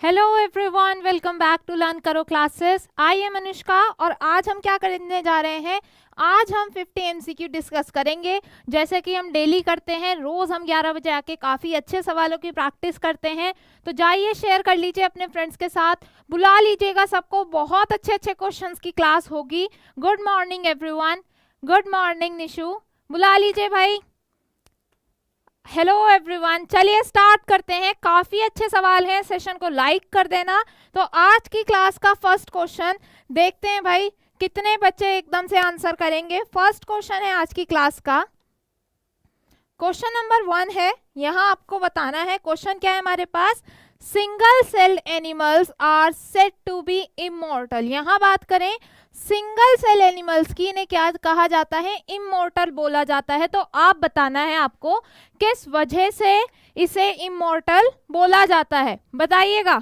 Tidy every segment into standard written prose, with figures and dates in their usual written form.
Hello everyone, welcome back to learn Karo classes. I am Anushka और आज हम क्या करने जा रहे हैं। आज हम 50 एमसीक्यू डिस्कस करेंगे। जैसे कि हम डेली करते हैं, रोज हम 11 बजे आके काफ़ी अच्छे सवालों की प्रैक्टिस करते हैं। तो जाइए शेयर कर लीजिए अपने फ्रेंड्स के साथ, बुला लीजिएगा सबको। बहुत अच्छे अच्छे क्वेश्चंस की क्लास होगी। Good morning everyone. Good morning Nishu, बुला लीजिए भाई। हेलो एवरीवन, चलिए स्टार्ट करते हैं। काफी अच्छे सवाल हैं, सेशन को लाइक कर देना। तो आज की क्लास का फर्स्ट क्वेश्चन देखते हैं भाई, कितने बच्चे एकदम से आंसर करेंगे। फर्स्ट क्वेश्चन है आज की क्लास का, क्वेश्चन नंबर 1 है। यहां आपको बताना है क्वेश्चन क्या है हमारे पास। Single celled animals are said to be immortal. यहां बात करें सिंगल सेल एनिमल्स की, इन्हें क्या कहा जाता है, इमॉर्टल बोला जाता है। तो आप बताना है आपको किस वजह से इसे इमॉर्टल बोला जाता है, बताइएगा।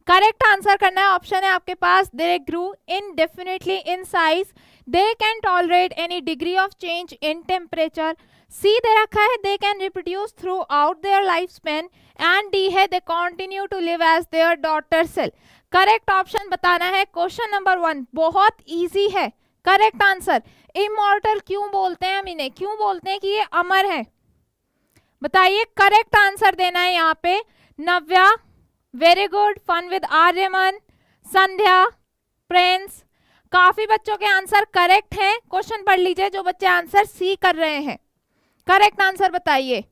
करेक्ट आंसर करना है, ऑप्शन है आपके पास। They grew indefinitely in size, they can tolerate any degree of change in temperature. C दे रखा है they can reproduce throughout their life span. And D है they continue to live as their daughter cell. Correct option बताना है question number 1। बहुत easy है। Correct answer, immortal क्यों बोलते हैं हम इन्हें, क्यों बोलते हैं कि ये अमर है, बताइए। करेक्ट आंसर देना है यहाँ पे। Navya, very good. Fun with Aryaman, Sandhya, Prince, काफी बच्चों के आंसर करेक्ट हैं। क्वेश्चन पढ़ लीजिए जो बच्चे आंसर सी कर रहे हैं। करेक्ट आंसर बताइए।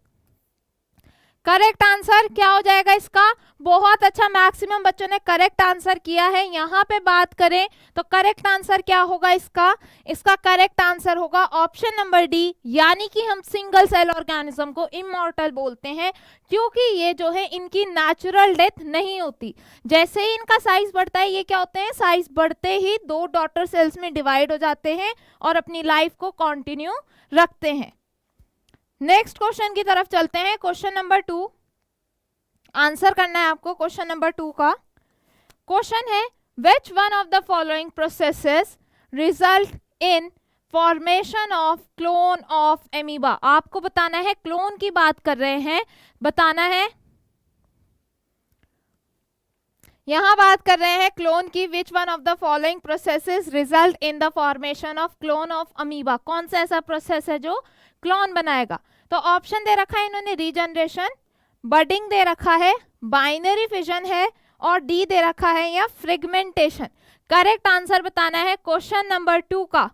करेक्ट आंसर क्या हो जाएगा इसका, बहुत अच्छा, मैक्सिमम बच्चों ने करेक्ट आंसर किया है। यहाँ पे बात करें तो करेक्ट आंसर क्या होगा इसका, इसका करेक्ट आंसर होगा ऑप्शन नंबर डी, यानी कि हम सिंगल सेल ऑर्गेनिज्म को इमॉर्टल बोलते हैं क्योंकि ये जो है इनकी नेचुरल डेथ नहीं होती। जैसे ही इनका साइज बढ़ता है, ये क्या होते हैं, साइज बढ़ते ही 2 डॉटर सेल्स में डिवाइड हो जाते हैं और अपनी लाइफ को कंटिन्यू रखते हैं। नेक्स्ट क्वेश्चन की तरफ चलते हैं। क्वेश्चन नंबर 2 आंसर करना है आपको। क्वेश्चन नंबर 2 का क्वेश्चन है, which one of the following processes result in formation of clone of amoeba. आपको बताना है, क्लोन की बात कर रहे हैं, बताना है। यहां बात कर रहे हैं क्लोन की। Which one of the following processes result in the formation of clone of amoeba. कौन सा ऐसा प्रोसेस है जो क्लोन बनाएगा। तो ऑप्शन दे रखा है इन्होंने, रीजनरेशन, बडिंग दे रखा है, बाइनरी फिजन है, और डी दे रखा है या फ्रेगमेंटेशन। करेक्ट आंसर बताना है क्वेश्चन नंबर 2 का।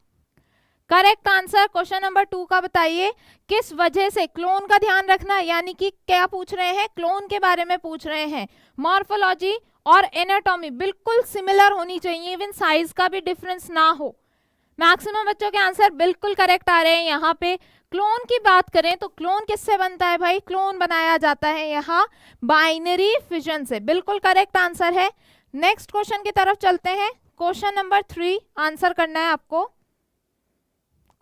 करेक्ट आंसर क्वेश्चन नंबर 2 का बताइए, किस वजह से। क्लोन का ध्यान रखना, यानी कि क्या पूछ रहे हैं, क्लोन के बारे में पूछ रहे हैं। मॉर्फोलॉजी और एनाटॉमी बिल्कुल सिमिलर होनी चाहिए, इवन साइज का भी डिफरेंस ना हो। मैक्सिमम बच्चों के आंसर बिल्कुल करेक्ट आ रहे हैं। यहाँ पे क्लोन की बात करें तो क्लोन किससे बनता है भाई, क्लोन बनाया जाता है यहाँ बाइनरी फिजन से। बिल्कुल करेक्ट आंसर है। नेक्स्ट क्वेश्चन की तरफ चलते हैं। क्वेश्चन नंबर 3 आंसर करना है आपको।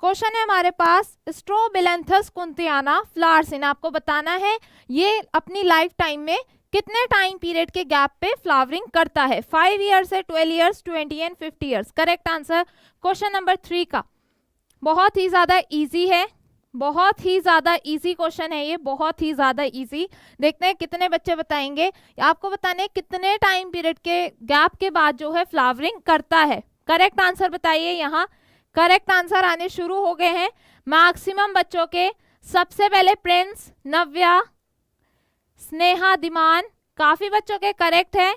क्वेश्चन है हमारे पास, स्ट्रोबिलेंथस कुंतियाना फ्लावर्स इन। आपको बताना है ये अपनी लाइफ टाइम में कितने टाइम पीरियड के गैप पे फ्लावरिंग करता है। 5 ईयर्स से 12 years, 20 and 50 years. Correct answer question number 3 का। बहुत ही ज्यादा इजी है, बहुत ही ज्यादा इजी क्वेश्चन है ये, बहुत ही ज्यादा इजी। देखते हैं कितने बच्चे बताएंगे। आपको बताने कितने टाइम पीरियड के गैप के बाद जो है फ्लावरिंग करता है। करेक्ट आंसर बताइए। यहाँ करेक्ट आंसर आने शुरू हो गए हैं मैक्सिमम बच्चों के। सबसे पहले प्रिंस, नव्या, स्नेहा, दिमान, काफी बच्चों के करेक्ट है।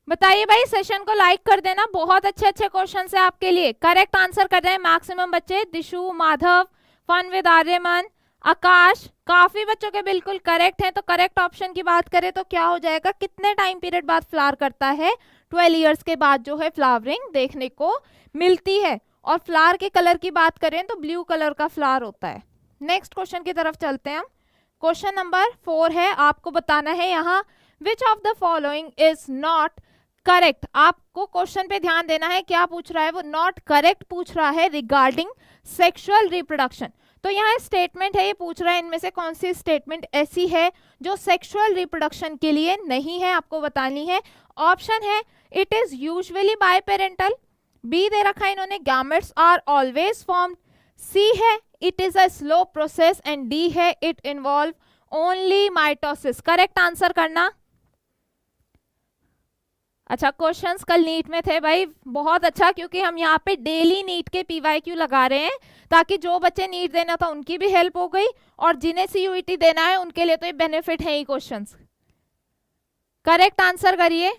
बताइए भाई, सेशन को लाइक कर देना, बहुत अच्छे अच्छे क्वेश्चन है आपके लिए। करेक्ट आंसर कर रहे हैं मैक्सिमम बच्चे। दिशु, माधव, फन विद आर्यमन, आकाश, काफी बच्चों के बिल्कुल करेक्ट हैं। तो करेक्ट ऑप्शन की बात करें तो क्या हो जाएगा, कितने टाइम पीरियड बाद फ्लावर करता है, 12 ईयर्स के बाद जो है फ्लावरिंग देखने को मिलती है। और फ्लावर के कलर की बात करें तो ब्लू कलर का फ्लावर होता है। नेक्स्ट क्वेश्चन की तरफ चलते हैं हम। क्वेश्चन नंबर 4 है, आपको बताना है यहाँ, which of the following is not correct. आपको क्वेश्चन पे ध्यान देना है, क्या पूछ रहा है वो, नॉट करेक्ट पूछ रहा है रिगार्डिंग सेक्सुअल रिप्रोडक्शन। तो यहाँ स्टेटमेंट है, ये पूछ रहा है इनमें से कौन सी स्टेटमेंट ऐसी है जो सेक्सुअल रिप्रोडक्शन के लिए नहीं है, आपको बतानी है। ऑप्शन है it is usually by parental, B दे रखा है इन्होंने gametes are always formed, C है it is a slow process, and D है it involve only mitosis. Correct answer करना। अच्छा, क्वेश्चंस कल नीट में थे भाई, बहुत अच्छा, क्योंकि हम यहाँ पे डेली नीट के पीवाईक्यू लगा रहे हैं ताकि जो बच्चे नीट देना था उनकी भी हेल्प हो गई और जिन्हें सीयूईटी देना है उनके लिए तो ये बेनिफिट है ही क्वेश्चंस। करेक्ट आंसर करिए।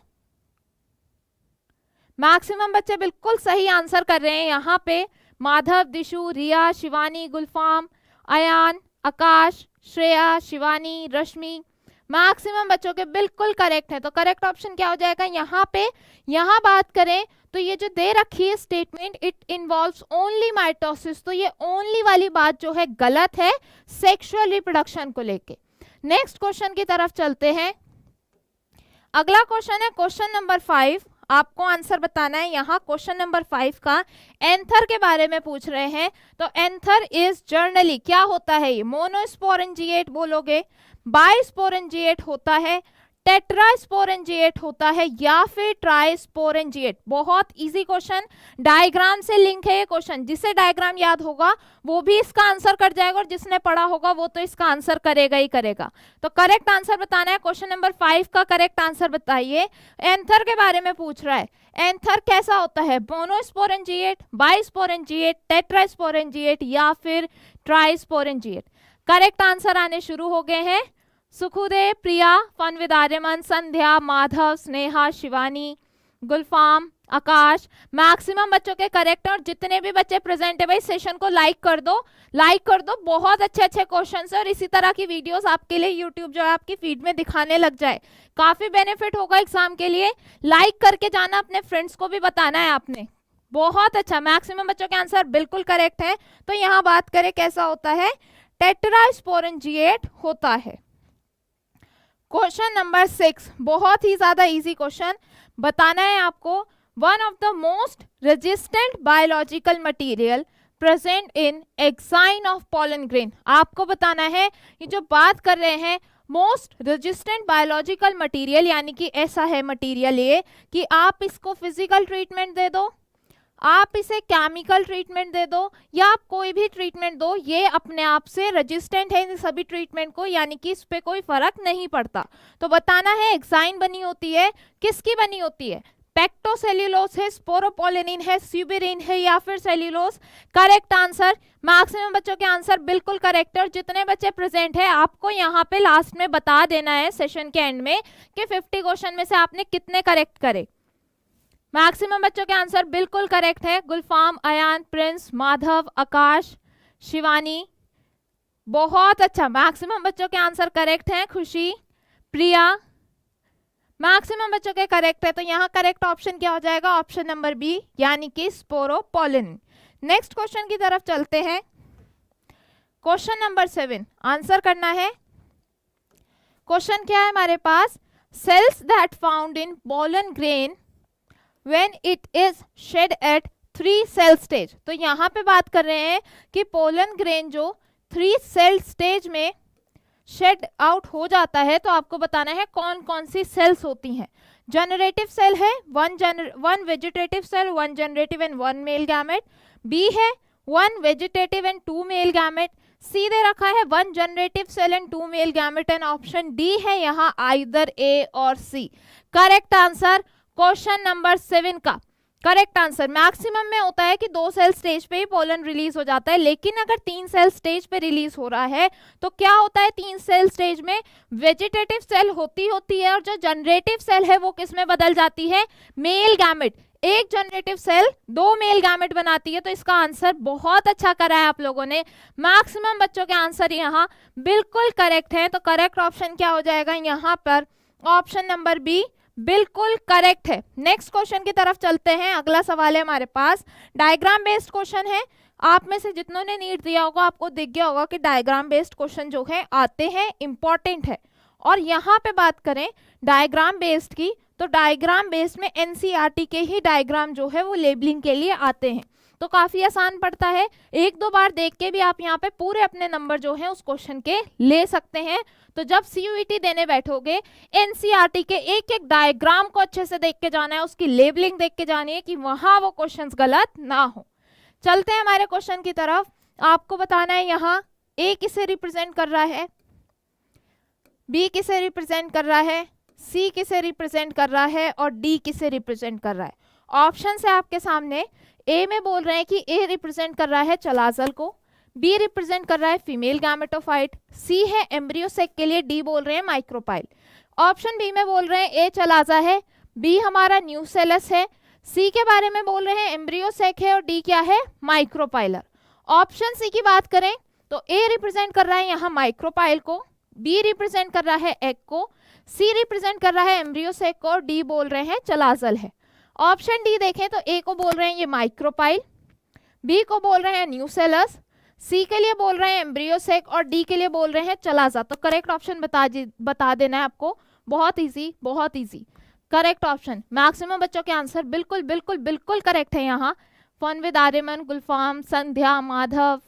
मैक्सिमम बच्चे बिल्कुल सही आंसर कर रहे हैं यहाँ पे। माधव, दिशु, रिया, शिवानी, गुलफाम, अयान, आकाश, श्रेया, शिवानी, रश्मि, मैक्सिमम बच्चों के बिल्कुल करेक्ट है। तो करेक्ट ऑप्शन क्या हो जाएगा यहाँ पे? यहाँ बात करें तो ये जो दे रखी है statement, it involves only mitosis, तो ये ओनली वाली बात जो है गलत है सेक्सुअल रिप्रोडक्शन को लेके। नेक्स्ट क्वेश्चन की तरफ चलते हैं। अगला क्वेश्चन है क्वेश्चन नंबर 5। आपको आंसर बताना है यहाँ क्वेश्चन नंबर 5 का। एंथर के बारे में पूछ रहे हैं। तो एंथर इज जर्नली क्या होता है? ये मोनोस्पोरेंजिएट बोलोगे, बाइस्पोरेंजिएट होता है, टेट्रास्पोरेंजिएट होता है या फिर ट्राइस्पोरेंजिएट। बहुत इजी क्वेश्चन, डायग्राम से लिंक है ये क्वेश्चन। जिसे डायग्राम याद होगा वो भी इसका आंसर कर जाएगा और जिसने पढ़ा होगा वो तो इसका आंसर करेगा ही करेगा। तो करेक्ट आंसर बताना है। क्वेश्चन नंबर 5 का करेक्ट आंसर बताइए। एंथर के बारे में पूछ रहा है। एंथर कैसा होता है? मोनोस्पोरेंजिएट, बाइस्पोरेंजिएट, टेट्रास्पोरेंजिएट या फिर ट्राइस्पोरेंजिएट। करेक्ट आंसर आने शुरू हो गए हैं। Sukhdev, Priya, fun with Aryaman, Sandhya, Madhav, Sneha, Shivani, Gulfam, Akash, maximum बच्चों के करेक्ट। और जितने भी बच्चे प्रेजेंट है भाई सेशन को लाइक कर दो, लाइक कर दो। बहुत अच्छे अच्छे क्वेश्चंस है और इसी तरह की वीडियोस आपके लिए यूट्यूब जो है आपकी फीड में दिखाने लग जाए, काफी बेनिफिट होगा एग्जाम के लिए। लाइक करके जाना, अपने फ्रेंड्स को भी बताना है आपने। बहुत अच्छा, मैक्सिमम बच्चों के आंसर बिल्कुल करेक्ट है। तो यहाँ बात करें कैसा होता है? टेट्रास्पोरेंजिएट होता है। क्वेश्चन नंबर 6 बहुत ही ज्यादा इजी क्वेश्चन बताना है आपको। One of the most resistant biological material present in exine of pollen grain. आपको बताना है ये जो बात कर रहे हैं मोस्ट रेजिस्टेंट बायोलॉजिकल मटेरियल, यानी कि ऐसा है मटेरियल ये कि आप इसको फिजिकल ट्रीटमेंट दे दो, आप इसे केमिकल ट्रीटमेंट दे दो या आप कोई भी ट्रीटमेंट दो, ये अपने आप से रेजिस्टेंट है इन सभी ट्रीटमेंट को, यानी कि इस पे कोई फर्क नहीं पड़ता। तो बताना है एक्साइन बनी होती है, किसकी बनी होती है? पेक्टोसेल्यूलोज है, स्पोरोपोलेनिन है, स्यूबिरिन है या फिर सेल्यूलोज। Correct answer. मैक्सिमम बच्चों के आंसर बिल्कुल करेक्ट है और जितने बच्चे प्रेजेंट है आपको यहाँ पे लास्ट में बता देना है सेशन के एंड में कि 50 क्वेश्चन में से आपने कितने करेक्ट करे। मैक्सिमम बच्चों के आंसर बिल्कुल करेक्ट है। गुलफाम, अयान, प्रिंस, माधव, आकाश, शिवानी, बहुत अच्छा, मैक्सिमम बच्चों के आंसर करेक्ट हैं। खुशी, प्रिया, मैक्सिमम बच्चों के करेक्ट है। तो यहाँ करेक्ट ऑप्शन क्या हो जाएगा? ऑप्शन नंबर बी, यानी कि स्पोरोपोलिन। नेक्स्ट क्वेश्चन की तरफ चलते हैं। क्वेश्चन नंबर 7 आंसर करना है। क्वेश्चन क्या है हमारे पास? Cells that found in pollen grain when it is shed at 3 cell stage। तो यहाँ पे बात कर रहे हैं कि पोलन ग्रेन जो 3 सेल स्टेज में शेड आउट हो जाता है, तो आपको बताना है कौन कौन सी सेल्स होती हैं। जनरेटिव सेल है, one vegetative cell, 1 generative and 1 male gamete. B है 1 vegetative and 2 male gamete. C दे रखा है 1 generative cell and 2 male gamete. And option D है यहाँ आइदर ए और C. Correct answer question number 7 का करेक्ट आंसर। मैक्सिमम में होता है कि 2 सेल स्टेज पे ही पोलन रिलीज हो जाता है, लेकिन अगर 3 सेल स्टेज पे रिलीज हो रहा है तो क्या होता है? 3 सेल स्टेज में वेजिटेटिव सेल होती है और जो जनरेटिव सेल है वो किस में बदल जाती है? Male gamete. एक जनरेटिव सेल 2 मेल गैमेट बनाती है। तो इसका आंसर बहुत अच्छा करा है आप लोगों ने। मैक्सिमम बच्चों के आंसर यहाँ बिल्कुल करेक्ट है। तो करेक्ट ऑप्शन क्या हो जाएगा यहाँ पर? ऑप्शन नंबर बी बिल्कुल करेक्ट है। नेक्स्ट क्वेश्चन की तरफ चलते हैं। अगला सवाल है हमारे पास, डायग्राम बेस्ड क्वेश्चन है। आप में से जितनों ने नीट दिया होगा आपको दिख गया होगा कि डायग्राम बेस्ड क्वेश्चन जो है आते हैं, इंपॉर्टेंट है। और यहाँ पे बात करें डायग्राम बेस्ड की, तो डायग्राम बेस्ड में एनसीईआरटी के ही डायग्राम जो है वो लेबलिंग के लिए आते हैं, तो काफी आसान पड़ता है। 1-2 बार देख के भी आप यहाँ पे पूरे अपने नंबर जो है उस क्वेश्चन के ले सकते हैं। तो जब सीयूईटी देने बैठोगे एनसीईआरटी के एक एक डायग्राम को अच्छे से देख के जाना है, उसकी लेबलिंग देख के जानी है कि वहां वो क्वेश्चंस गलत ना हो। चलते हैं हमारे क्वेश्चन की तरफ। आपको बताना है यहाँ ए किसे रिप्रेजेंट कर रहा है, बी किसे रिप्रेजेंट कर रहा है, सी किसे रिप्रेजेंट कर रहा है और डी किसे रिप्रेजेंट कर रहा है। ऑप्शन है आपके सामने, ए में बोल रहे हैं कि ए रिप्रेजेंट कर रहा है चलाजल को, बी रिप्रेजेंट कर रहा है फीमेल गैमेटोफाइट, सी है एम्ब्रियो सेक के लिए, डी बोल रहे हैं माइक्रोपाइल। ऑप्शन बी में बोल रहे हैं ए चलाजा है, बी हमारा न्यूसेलस है, सी के बारे में बोल रहे हैं एम्ब्रियो सेक है और डी क्या है माइक्रोपाइलर। ऑप्शन सी की बात करें तो ए रिप्रेजेंट कर रहा है यहाँ माइक्रोपाइल को, बी रिप्रेजेंट कर रहा है एग को, सी रिप्रेजेंट कर रहा है एम्ब्रियो सेक को और डी बोल रहे हैं चलाजल है। ऑप्शन डी देखें तो ए को बोल रहे हैं ये माइक्रोपाइल, बी को बोल रहे हैं न्यूसेलस, सी के लिए बोल रहे हैं एम्ब्रियो सेक और डी के लिए बोल रहे हैं चलाजा। तो करेक्ट ऑप्शन बता देना है आपको, बहुत इजी बहुत इजी। करेक्ट ऑप्शन, मैक्सिमम बच्चों के आंसर बिल्कुल बिल्कुल बिल्कुल करेक्ट है यहाँ। फन विद आर्यमन, गुलफाम, संध्या, माधव,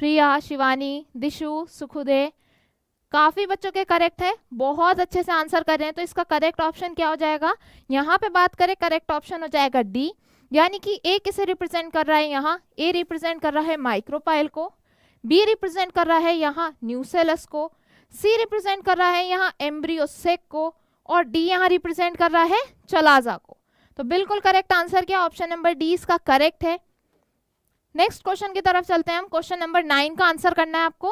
प्रिया, शिवानी, दिशु, सुखुदे, काफी बच्चों के करेक्ट है, बहुत अच्छे से आंसर कर रहे हैं। तो इसका करेक्ट ऑप्शन क्या हो जाएगा, यहाँ पे बात करें करेक्ट ऑप्शन हो जाएगा डी, यानी कि ए किसे रिप्रेजेंट कर रहा है यहाँ, ए रिप्रेजेंट कर रहा है माइक्रोपाइल को, बी रिप्रेजेंट कर रहा है यहाँ न्यूसेलस को, सी रिप्रेजेंट कर रहा है यहाँ एम्ब्रियो सेक को और डी यहाँ रिप्रेजेंट कर रहा है चलाजा को। तो बिल्कुल करेक्ट आंसर क्या, ऑप्शन नंबर डी इसका करेक्ट है। नेक्स्ट क्वेश्चन की तरफ चलते हैं हम। क्वेश्चन नंबर 9 का आंसर करना है आपको।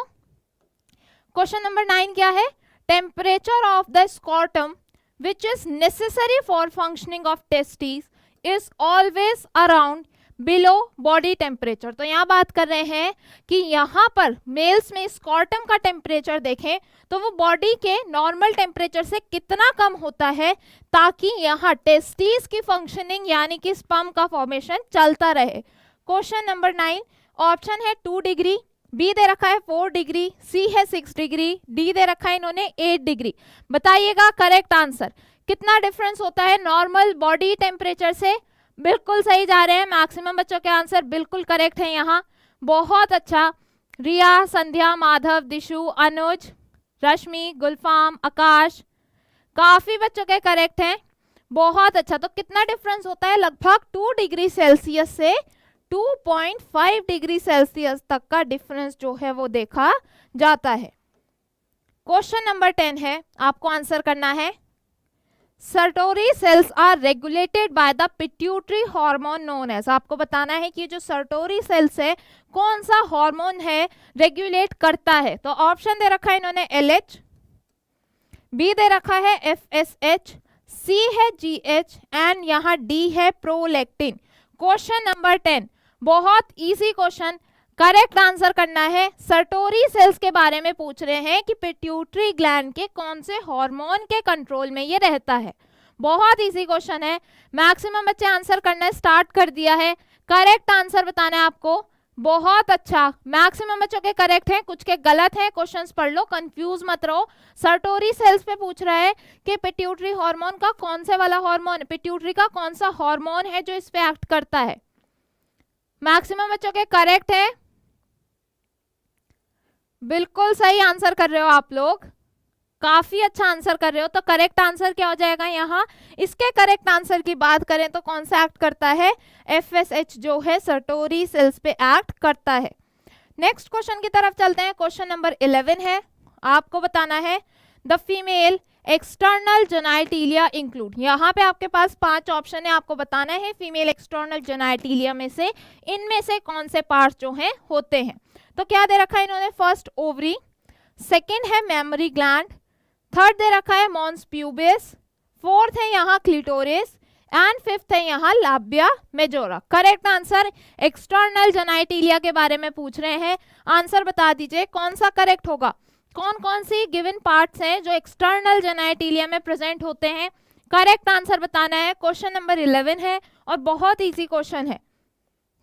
क्वेश्चन नंबर 9 क्या है, temperature of the scrotum which is necessary for functioning of testis is always around below body temperature. तो यहाँ बात कर रहे हैं कि यहाँ पर मेल्स में स्कॉर्टम का टेम्परेचर देखें तो वो बॉडी के नॉर्मल टेम्परेचर से कितना कम होता है ताकि यहाँ टेस्टिस की फंक्शनिंग यानी कि स्पर्म का फॉर्मेशन चलता रहे। क्वेश्चन नंबर 9, ऑप्शन है 2 डिग्री, बी दे रखा है 4 डिग्री, सी है 6 डिग्री, डी दे रखा है इन्होंने 8 डिग्री। बताइएगा करेक्ट आंसर कितना डिफरेंस होता है नॉर्मल बॉडी टेम्परेचर से। बिल्कुल सही जा रहे हैं, मैक्सिमम बच्चों के आंसर बिल्कुल करेक्ट है यहाँ, बहुत अच्छा। रिया, संध्या, माधव, दिशु, अनुज, रश्मि, गुलफाम, आकाश, काफी बच्चों के करेक्ट हैं, बहुत अच्छा। तो कितना डिफरेंस होता है, लगभग 2 डिग्री सेल्सियस से 2.5 डिग्री सेल्सियस तक का डिफरेंस जो है वो देखा जाता है। क्वेश्चन नंबर 10 है, आपको आंसर करना है। Sertoli cells are regulated by the pituitary hormone known as. आपको बताना है कि जो सर्टोरी सेल्स है कौन सा हार्मोन है रेगुलेट करता है। तो ऑप्शन दे रखा है इन्होंने LH, बी दे रखा है FSH, सी है GH एंड यहाँ डी है प्रोलैक्टिन। क्वेश्चन नंबर 10 बहुत इजी क्वेश्चन, करेक्ट आंसर करना है। सर्टोरी सेल्स के बारे में पूछ रहे हैं कि पिट्यूटरी ग्लैंड के कौन से हार्मोन के कंट्रोल में ये रहता है। बहुत इजी क्वेश्चन है, मैक्सिमम बच्चे आंसर करना स्टार्ट कर दिया है। करेक्ट आंसर बताना है आपको, बहुत अच्छा। मैक्सिमम बच्चों के करेक्ट हैं, कुछ के गलत हैं, क्वेश्चंस पढ़ लो, कंफ्यूज मत रहो। सर्टोरी सेल्स पे पूछ रहा है कि पिट्यूटरी हार्मोन का कौन से वाला हार्मोन, पिट्यूटरी का कौन सा हार्मोन है जो इस पे एक्ट करता है। मैक्सिमम बच्चों के करेक्ट है, बिल्कुल सही आंसर कर रहे हो आप लोग, काफी अच्छा आंसर कर रहे हो। तो करेक्ट आंसर क्या हो जाएगा यहाँ, इसके करेक्ट आंसर की बात करें तो कौन सा एक्ट करता है, FSH जो है सर्टोरी सेल्स पे एक्ट करता है। नेक्स्ट क्वेश्चन की तरफ चलते हैं। क्वेश्चन नंबर 11 है, आपको बताना है द फीमेल एक्सटर्नल जेनाइटिलिया इंक्लूड। यहाँ पे आपके पास 5 ऑप्शन है, आपको बताना है फीमेल एक्सटर्नल जेनाइटिलिया में से इनमें से कौन से पार्ट जो हैं होते हैं। तो क्या दे रखा है इन्होंने, फर्स्ट ओवरी, सेकंड है मेमोरी ग्लैंड, थर्ड दे रखा है मॉन्स प्यूबिस, फोर्थ है यहाँ क्लिटोरिस एंड फिफ्थ है यहाँ लाबिया मेजोरा। करेक्ट आंसर, एक्सटर्नल जेनाइटिलिया के बारे में पूछ रहे हैं, आंसर बता दीजिए कौन सा करेक्ट होगा। कौन कौन सी गिवन पार्ट्स हैं जो एक्सटर्नल जेनाइटिलिया में प्रेजेंट होते हैं, करेक्ट आंसर बताना है। क्वेश्चन नंबर 11 है और बहुत इजी क्वेश्चन है।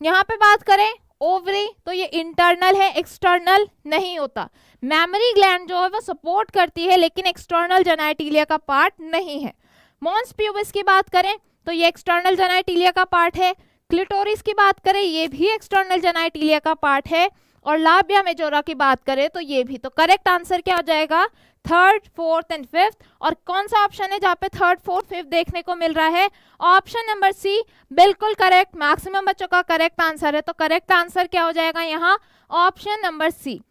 यहाँ पे बात करें ओवरी तो ये इंटरनल है, एक्सटर्नल नहीं होता। मेमोरी ग्लैंड जो है वो सपोर्ट करती है लेकिन एक्सटर्नल जेनाइटिलिया का पार्ट नहीं है। मॉन्स प्यूबिस की बात करें तो ये एक्सटर्नल जेनाइटिलिया का पार्ट है। क्लिटोरिस की बात करें ये भी एक्सटर्नल जेनाइटिलिया का पार्ट है और लाबिया मेजोरा की बात करें तो ये भी। तो करेक्ट आंसर क्या हो जाएगा, थर्ड, फोर्थ एंड फिफ्थ। और कौन सा ऑप्शन है जहाँ पे थर्ड, फोर्थ, फिफ्थ देखने को मिल रहा है, ऑप्शन नंबर सी बिल्कुल करेक्ट। मैक्सिमम बच्चों का करेक्ट आंसर है, तो करेक्ट आंसर क्या हो जाएगा यहाँ, ऑप्शन नंबर सी।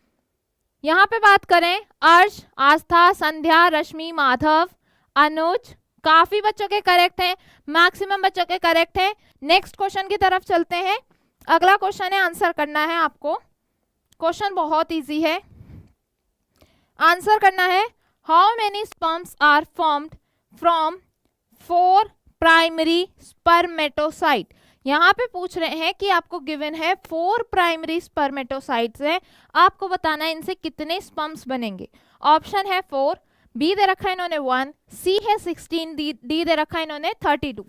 यहाँ पे बात करें अर्श, आस्था, संध्या, रश्मि, माधव, अनुज, काफी बच्चों के करेक्ट हैं, मैक्सिमम बच्चों के करेक्ट हैं। नेक्स्ट क्वेश्चन की तरफ चलते हैं। अगला क्वेश्चन है, आंसर करना है आपको। क्वेश्चन बहुत इजी है, आंसर करना है। How many sperms are formed from 4 primary spermatocyte. यहाँ पे पूछ रहे हैं कि आपको गिवन है 4 प्राइमरी स्पर्मेटोसाइट्स हैं, आपको बताना है इनसे कितने स्पर्म्स बनेंगे। ऑप्शन है 4, बी दे रखा है इन्होंने 1, सी है 16, डी दे रखा है इन्होंने 32।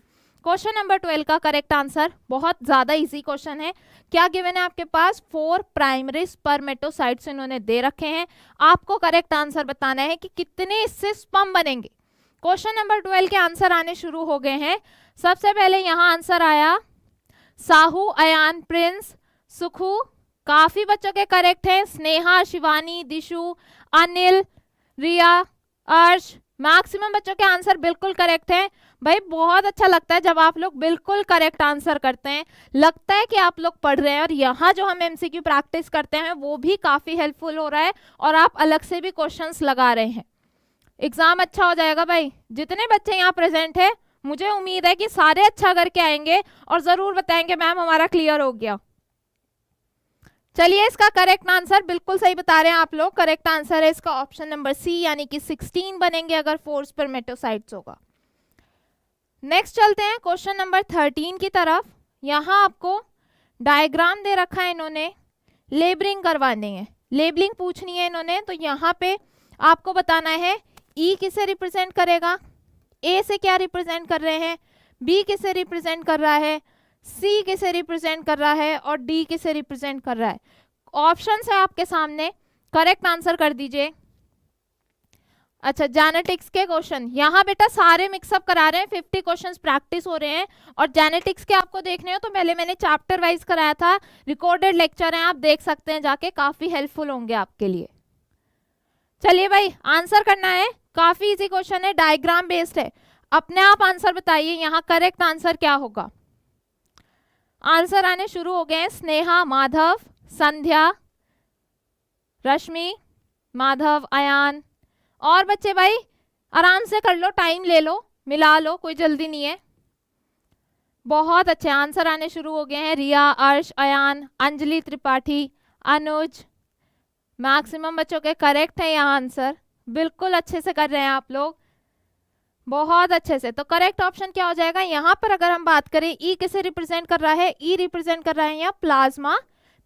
क्वेश्चन नंबर 12 का करेक्ट आंसर, बहुत ज्यादा इजी क्वेश्चन है। क्या गिवन है आपके पास? 4 प्राइमरी स्पर्मेटोसाइट्स इन्होंने दे रखे हैं, आपको करेक्ट आंसर बताना है कि कितने इससे स्पर्म बनेंगे। क्वेश्चन नंबर 12 के आंसर आने शुरू हो गए हैं। सबसे पहले यहाँ आंसर आया साहू, अयान, प्रिंस, सुखू, काफी बच्चों के करेक्ट हैं। स्नेहा, शिवानी, दिशु, अनिल, रिया, अर्श, मैक्सिमम बच्चों के आंसर बिल्कुल करेक्ट हैं। भाई बहुत अच्छा लगता है जब आप लोग बिल्कुल करेक्ट आंसर करते हैं, लगता है कि आप लोग पढ़ रहे हैं। और यहाँ जो हम एमसीक्यू प्रैक्टिस करते हैं वो भी काफी हेल्पफुल हो रहा है और आप अलग से भी क्वेश्चंस लगा रहे हैं। एग्जाम अच्छा हो जाएगा भाई। जितने बच्चे यहाँ प्रेजेंट है मुझे उम्मीद है कि सारे अच्छा करके आएंगे और जरूर बताएंगे मैम हमारा क्लियर हो गया। चलिए इसका करेक्ट आंसर बिल्कुल सही बता रहे हैं आप लोग। करेक्ट आंसर है इसका ऑप्शन नंबर सी, यानी कि 16 बनेंगे अगर 4 स्पर्मेटोसाइट्स होगा। नेक्स्ट चलते हैं क्वेश्चन नंबर 13 की तरफ। यहाँ आपको डायग्राम दे रखा है इन्होंने, लेबलिंग करवानी है, लेबलिंग पूछनी है इन्होंने। तो यहाँ पे आपको बताना है ई किसे रिप्रेजेंट करेगा, ए से क्या रिप्रेजेंट कर रहे हैं, बी किसे रिप्रेजेंट कर रहा है, सी किसे रिप्रेजेंट कर रहा है और डी किसे रिप्रेजेंट कर रहा है। ऑप्शंस है आपके सामने, करेक्ट आंसर कर दीजिए। अच्छा, जेनेटिक्स के क्वेश्चन यहाँ बेटा सारे मिक्सअप करा रहे हैं, 50 क्वेश्चंस प्रैक्टिस हो रहे हैं। और जेनेटिक्स के आपको देखने हो तो पहले मैंने चैप्टर वाइज कराया था, रिकॉर्डेड लेक्चर है, आप देख सकते हैं जाके, काफी हेल्पफुल होंगे आपके लिए। चलिए भाई आंसर करना है, काफी इजी क्वेश्चन है, डायग्राम बेस्ड है। अपने आप आंसर बताइए यहाँ करेक्ट आंसर क्या होगा। आंसर आने शुरू हो गए हैं। स्नेहा, माधव, संध्या, रश्मि, माधव, अयान और बच्चे भाई आराम से कर लो, टाइम ले लो, मिला लो, कोई जल्दी नहीं है। बहुत अच्छे आंसर आने शुरू हो गए हैं। रिया, अर्श, अयान, अंजलि त्रिपाठी, अनुज, मैक्सिमम बच्चों के करेक्ट है यहाँ आंसर, बिल्कुल अच्छे से कर रहे हैं आप लोग, बहुत अच्छे से। तो करेक्ट ऑप्शन क्या हो जाएगा यहाँ पर? अगर हम बात करें ई किसे रिप्रेजेंट कर रहा है, ई रिप्रेजेंट कर रहा है यहाँ प्लाज्मा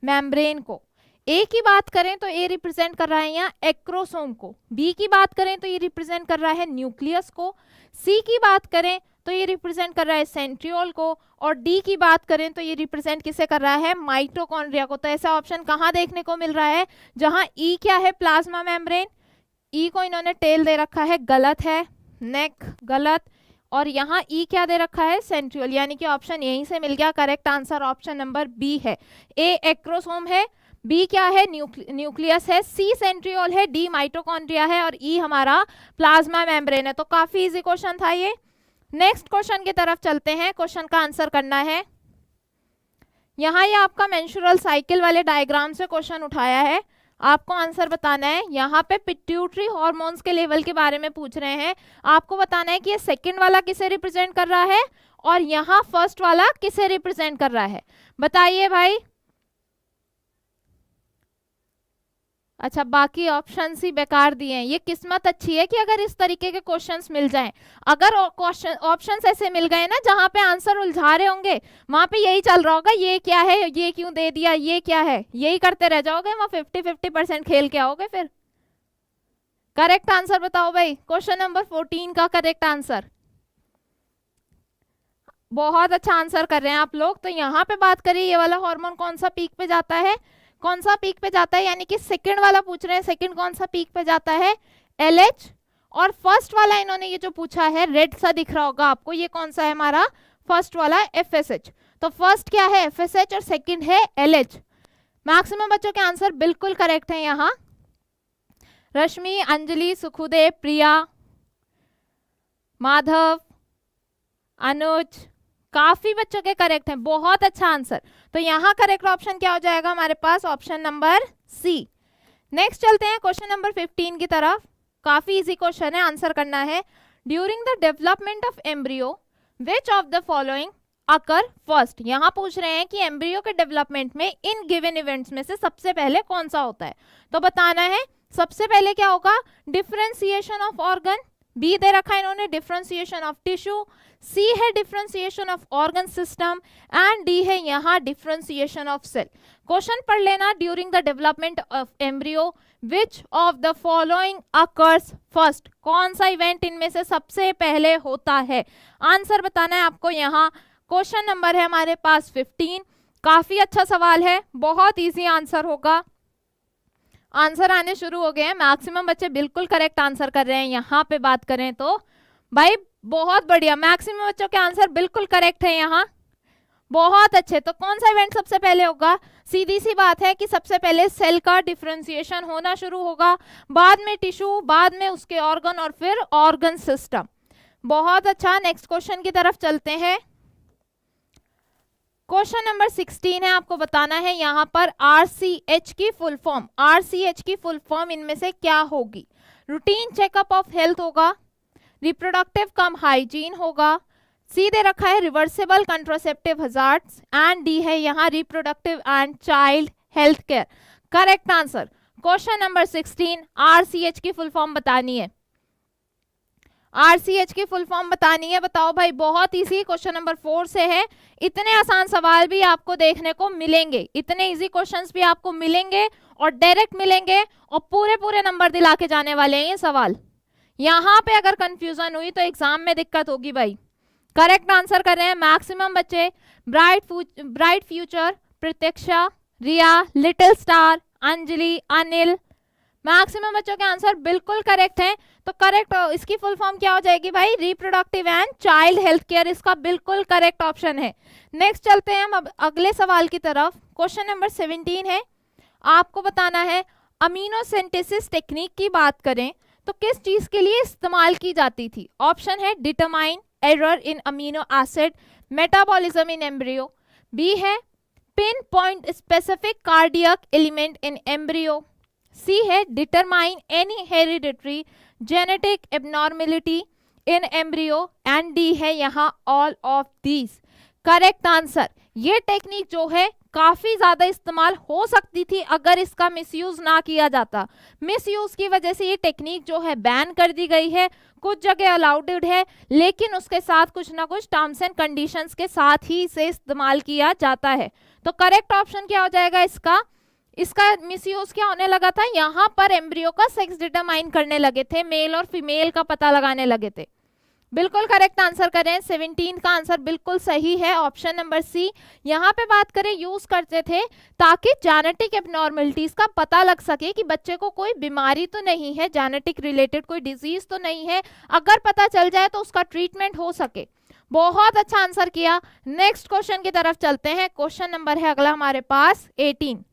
मेम्ब्रेन को। ए की बात करें तो ए रिप्रेजेंट कर रहा है यहाँ एक्रोसोम को। बी की बात करें तो ये रिप्रेजेंट कर रहा है न्यूक्लियस को। सी की बात करें तो ये रिप्रेजेंट कर रहा है सेंट्रियोल को। और डी की बात करें तो ये रिप्रेजेंट किसे कर रहा है? माइटोकॉन्ड्रिया को। तो ऐसा ऑप्शन कहाँ देखने को मिल रहा है? जहां ई क्या है? Plasma membrane. ई को इन्होंने टेल दे रखा है, गलत है। नेक गलत। और यहाँ ई क्या दे रखा है? सेंट्रियोल, यानी कि ऑप्शन यहीं से मिल गया। Correct answer option number B है। ए एक्रोसोम है, बी क्या है? न्यूक्लियस है, सी सेंट्रियोल है, डी माइटोकॉन्ड्रिया है और ई हमारा प्लाज्मा मेम्ब्रेन है। तो काफी इजी क्वेश्चन था ये। नेक्स्ट क्वेश्चन की तरफ चलते हैं। क्वेश्चन का आंसर करना है। यहाँ ये आपका मेंस्ट्रुअल साइकिल वाले डायग्राम से क्वेश्चन उठाया है, आपको आंसर बताना है। यहाँ पे पिट्यूटरी हार्मोन्स के लेवल के बारे में पूछ रहे हैं, आपको बताना है कि ये सेकंड वाला किसे रिप्रेजेंट कर रहा है और यहाँ फर्स्ट वाला किसे रिप्रेजेंट कर रहा है, बताइए भाई। अच्छा, बाकी ऑप्शंस ही बेकार दिए हैं। ये किस्मत अच्छी है कि अगर इस तरीके के क्वेश्चंस मिल जाएं। अगर ऑप्शंस ऐसे मिल गए ना जहां पे आंसर उलझा रहे होंगे, वहां पे यही चल रहा होगा, ये क्या है, ये क्यों दे दिया, ये क्या है, यही करते रह जाओगे, वहां 50-50% खेल के आओगे फिर। करेक्ट आंसर बताओ भाई, क्वेश्चन नंबर 14 का करेक्ट आंसर। बहुत अच्छा आंसर कर रहे हैं आप लोग। तो यहाँ पे बात करिए, ये वाला हार्मोन कौन सा पीक पे जाता है, कौन सा पीक पे जाता है, यानी कि सेकंड वाला पूछ रहे हैं, सेकंड कौन सा पीक पे जाता है? LH। और फर्स्ट वाला इन्होंने ये जो पूछा है, रेड सा दिख रहा होगा आपको, ये कौन सा है हमारा? फर्स्ट वाला FSH। तो फर्स्ट क्या है? FSH और सेकंड है LH। मैक्सिमम बच्चों के आंसर बिल्कुल करेक्ट है यहाँ। रश्मि, अंजलि, सुखुदेव, प्रिया, माधव, अनुज, काफी बच्चों के करेक्ट हैं, बहुत अच्छा आंसर। तो यहाँ करेक्ट ऑप्शन क्या हो जाएगा हमारे पास? Option number C. नेक्स्ट चलते हैं क्वेश्चन नंबर 15 की तरफ। काफी इजी क्वेश्चन है, आंसर करना है। During the development of embryo which of the following occur first. यहाँ पूछ रहे हैं कि एम्ब्रियो के डेवलपमेंट में इन गिवन इवेंट्स में से सबसे पहले कौन सा होता है। तो बताना है सबसे पहले क्या होगा, डिफरेंशिएशन ऑफ ऑर्गन, बी दे रखा है इन्होंने डिफरेंशिएशन ऑफ टिश्यू, सी है differentiation of organ system and D है यहाँ डिफरेंशिएशन ऑफ सेल। क्वेश्चन पढ़ लेना, during the development of embryo which of the following occurs first, कौन सा इवेंट इनमें से सबसे पहले होता है। आंसर बताना है आपको। यहाँ क्वेश्चन नंबर है हमारे पास 15। काफी अच्छा सवाल है, बहुत इजी आंसर होगा। आंसर आने शुरू हो गए हैं, मैक्सिमम बच्चे बिल्कुल करेक्ट आंसर कर रहे हैं। यहाँ पे बात करें तो भाई बहुत बढ़िया, मैक्सिमम बच्चों के आंसर बिल्कुल करेक्ट है यहाँ, बहुत अच्छे। तो कौन सा इवेंट सबसे पहले होगा, सीधी सी बात है कि सबसे पहले सेल का डिफरेंशिएशन होना शुरू होगा, बाद में टिश्यू, बाद में उसके ऑर्गन और फिर ऑर्गन सिस्टम। बहुत अच्छा, नेक्स्ट क्वेश्चन की तरफ चलते हैं। क्वेश्चन नंबर 16 है, आपको बताना है यहाँ पर RCH की फुल फॉर्म, RCH की फुल फॉर्म इनमें से क्या होगी। रूटीन चेकअप ऑफ हेल्थ होगा, रिप्रोडक्टिव कम हाइजीन होगा, सी दे रखा है reversible contraceptive hazards and D है यहाँ reproductive and child health care. Correct answer question number 16, RCH की फुल फॉर्म बतानी है। RCH की फुल फॉर्म बतानी है, बताओ भाई। बहुत इजी, क्वेश्चन नंबर 4 से है। इतने आसान सवाल भी आपको देखने को मिलेंगे, इतने इजी क्वेश्चंस भी आपको मिलेंगे और डायरेक्ट मिलेंगे और पूरे नंबर दिला के जाने वाले हैं ये सवाल। यहाँ पे अगर कंफ्यूजन हुई तो एग्जाम में दिक्कत होगी भाई। करेक्ट आंसर कर रहे हैं मैक्सिमम बच्चे, bright future, Pratiksha, Riya, little star, Anjali, Anil. Maximum बच्चों के आंसर बिल्कुल करेक्ट हैं। तो करेक्ट इसकी फुल फॉर्म क्या हो जाएगी भाई, reproductive and child health care, इसका बिल्कुल करेक्ट ऑप्शन है। नेक्स्ट चलते हैं हम अब अगले सवाल की तरफ। क्वेश्चन नंबर 17 है, आपको बताना है अमीनोसिंथेसिस टेक्निक की बात करें तो किस चीज के लिए इस्तेमाल की जाती थी। ऑप्शन है determine error in amino acid metabolism in embryo, B है pin point specific cardiac element in embryo, C है determine any hereditary genetic abnormality in embryo and D है यहाँ all of these. Correct answer, ये technique जो है काफी ज्यादा इस्तेमाल हो सकती थी अगर इसका मिसयूज ना किया जाता। मिसयूज की वजह से ये टेक्निक जो है बैन कर दी गई है, कुछ जगह अलाउडेड है, लेकिन उसके साथ कुछ ना कुछ टर्म्स एंड कंडीशंस के साथ ही इसे इस्तेमाल किया जाता है। तो करेक्ट ऑप्शन क्या हो जाएगा इसका मिसयूज क्या होने लगा था, यहाँ पर एम्ब्रियो का सेक्स डिटरमाइन करने लगे थे, मेल और फीमेल का पता लगाने लगे थे। बिल्कुल करेक्ट आंसर करें, 17 का आंसर बिल्कुल सही है, ऑप्शन नंबर सी। यहाँ पे बात करें यूज करते थे ताकि जेनेटिक एबनॉर्मलिटीज का पता लग सके कि बच्चे को कोई बीमारी तो नहीं है, जेनेटिक रिलेटेड कोई डिजीज तो नहीं है, अगर पता चल जाए तो उसका ट्रीटमेंट हो सके। बहुत अच्छा आंसर किया। नेक्स्ट क्वेश्चन की तरफ चलते हैं। क्वेश्चन नंबर है अगला हमारे पास 18।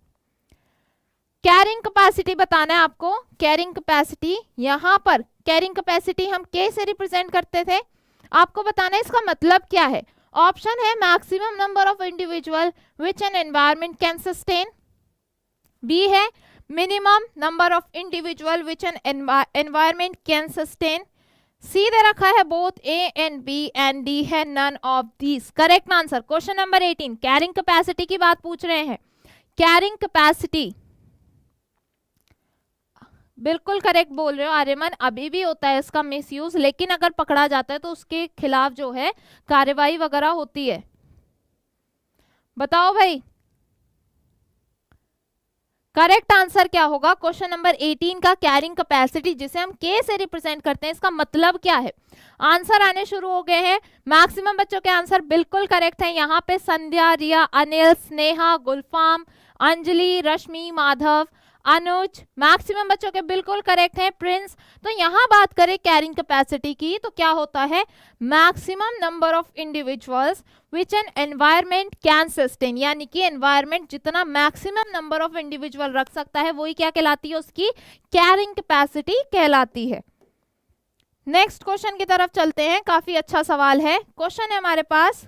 कैरिंग कैपेसिटी बताना है आपको। कैरिंग कैपेसिटी, यहाँ पर कैरिंग कैपेसिटी हम के से रिप्रेजेंट करते थे, आपको बताना है इसका मतलब क्या है। ऑप्शन है maximum number of individual which an environment can sustain, B है minimum number of individual which an environment can sustain, C दे रखा है both A and B and D है none of these. Correct answer question number 18, carrying capacity की बात पूछ रहे हैं। कैरिंग कैपेसिटी बिल्कुल करेक्ट बोल रहे हो आर्यमन, अभी भी होता है इसका मिसयूज, लेकिन अगर पकड़ा जाता है तो उसके खिलाफ जो है कार्रवाई वगैरह होती है। बताओ भाई करेक्ट आंसर क्या होगा क्वेश्चन नंबर 18 का। कैरिंग कैपेसिटी जिसे हम के से रिप्रेजेंट करते हैं, इसका मतलब क्या है। आंसर आने शुरू हो गए हैं, मैक्सिमम बच्चों के आंसर बिल्कुल करेक्ट है। यहाँ पे संध्या, रिया, अनिल, स्नेहा, गुलफाम, अंजलि, रश्मि, माधव, अनुज, मैक्सिमम बच्चों के बिल्कुल करेक्ट हैं। प्रिंस। तो यहाँ बात करें कैरिंग कैपेसिटी की तो क्या होता है, maximum number of individuals which an environment can sustain, यानी कि एनवायरनमेंट जितना मैक्सिमम नंबर ऑफ इंडिविजुअल रख सकता है वही क्या कहलाती है, उसकी कैरिंग कैपेसिटी कहलाती है। नेक्स्ट क्वेश्चन की तरफ चलते हैं, काफी अच्छा सवाल है। क्वेश्चन है हमारे पास,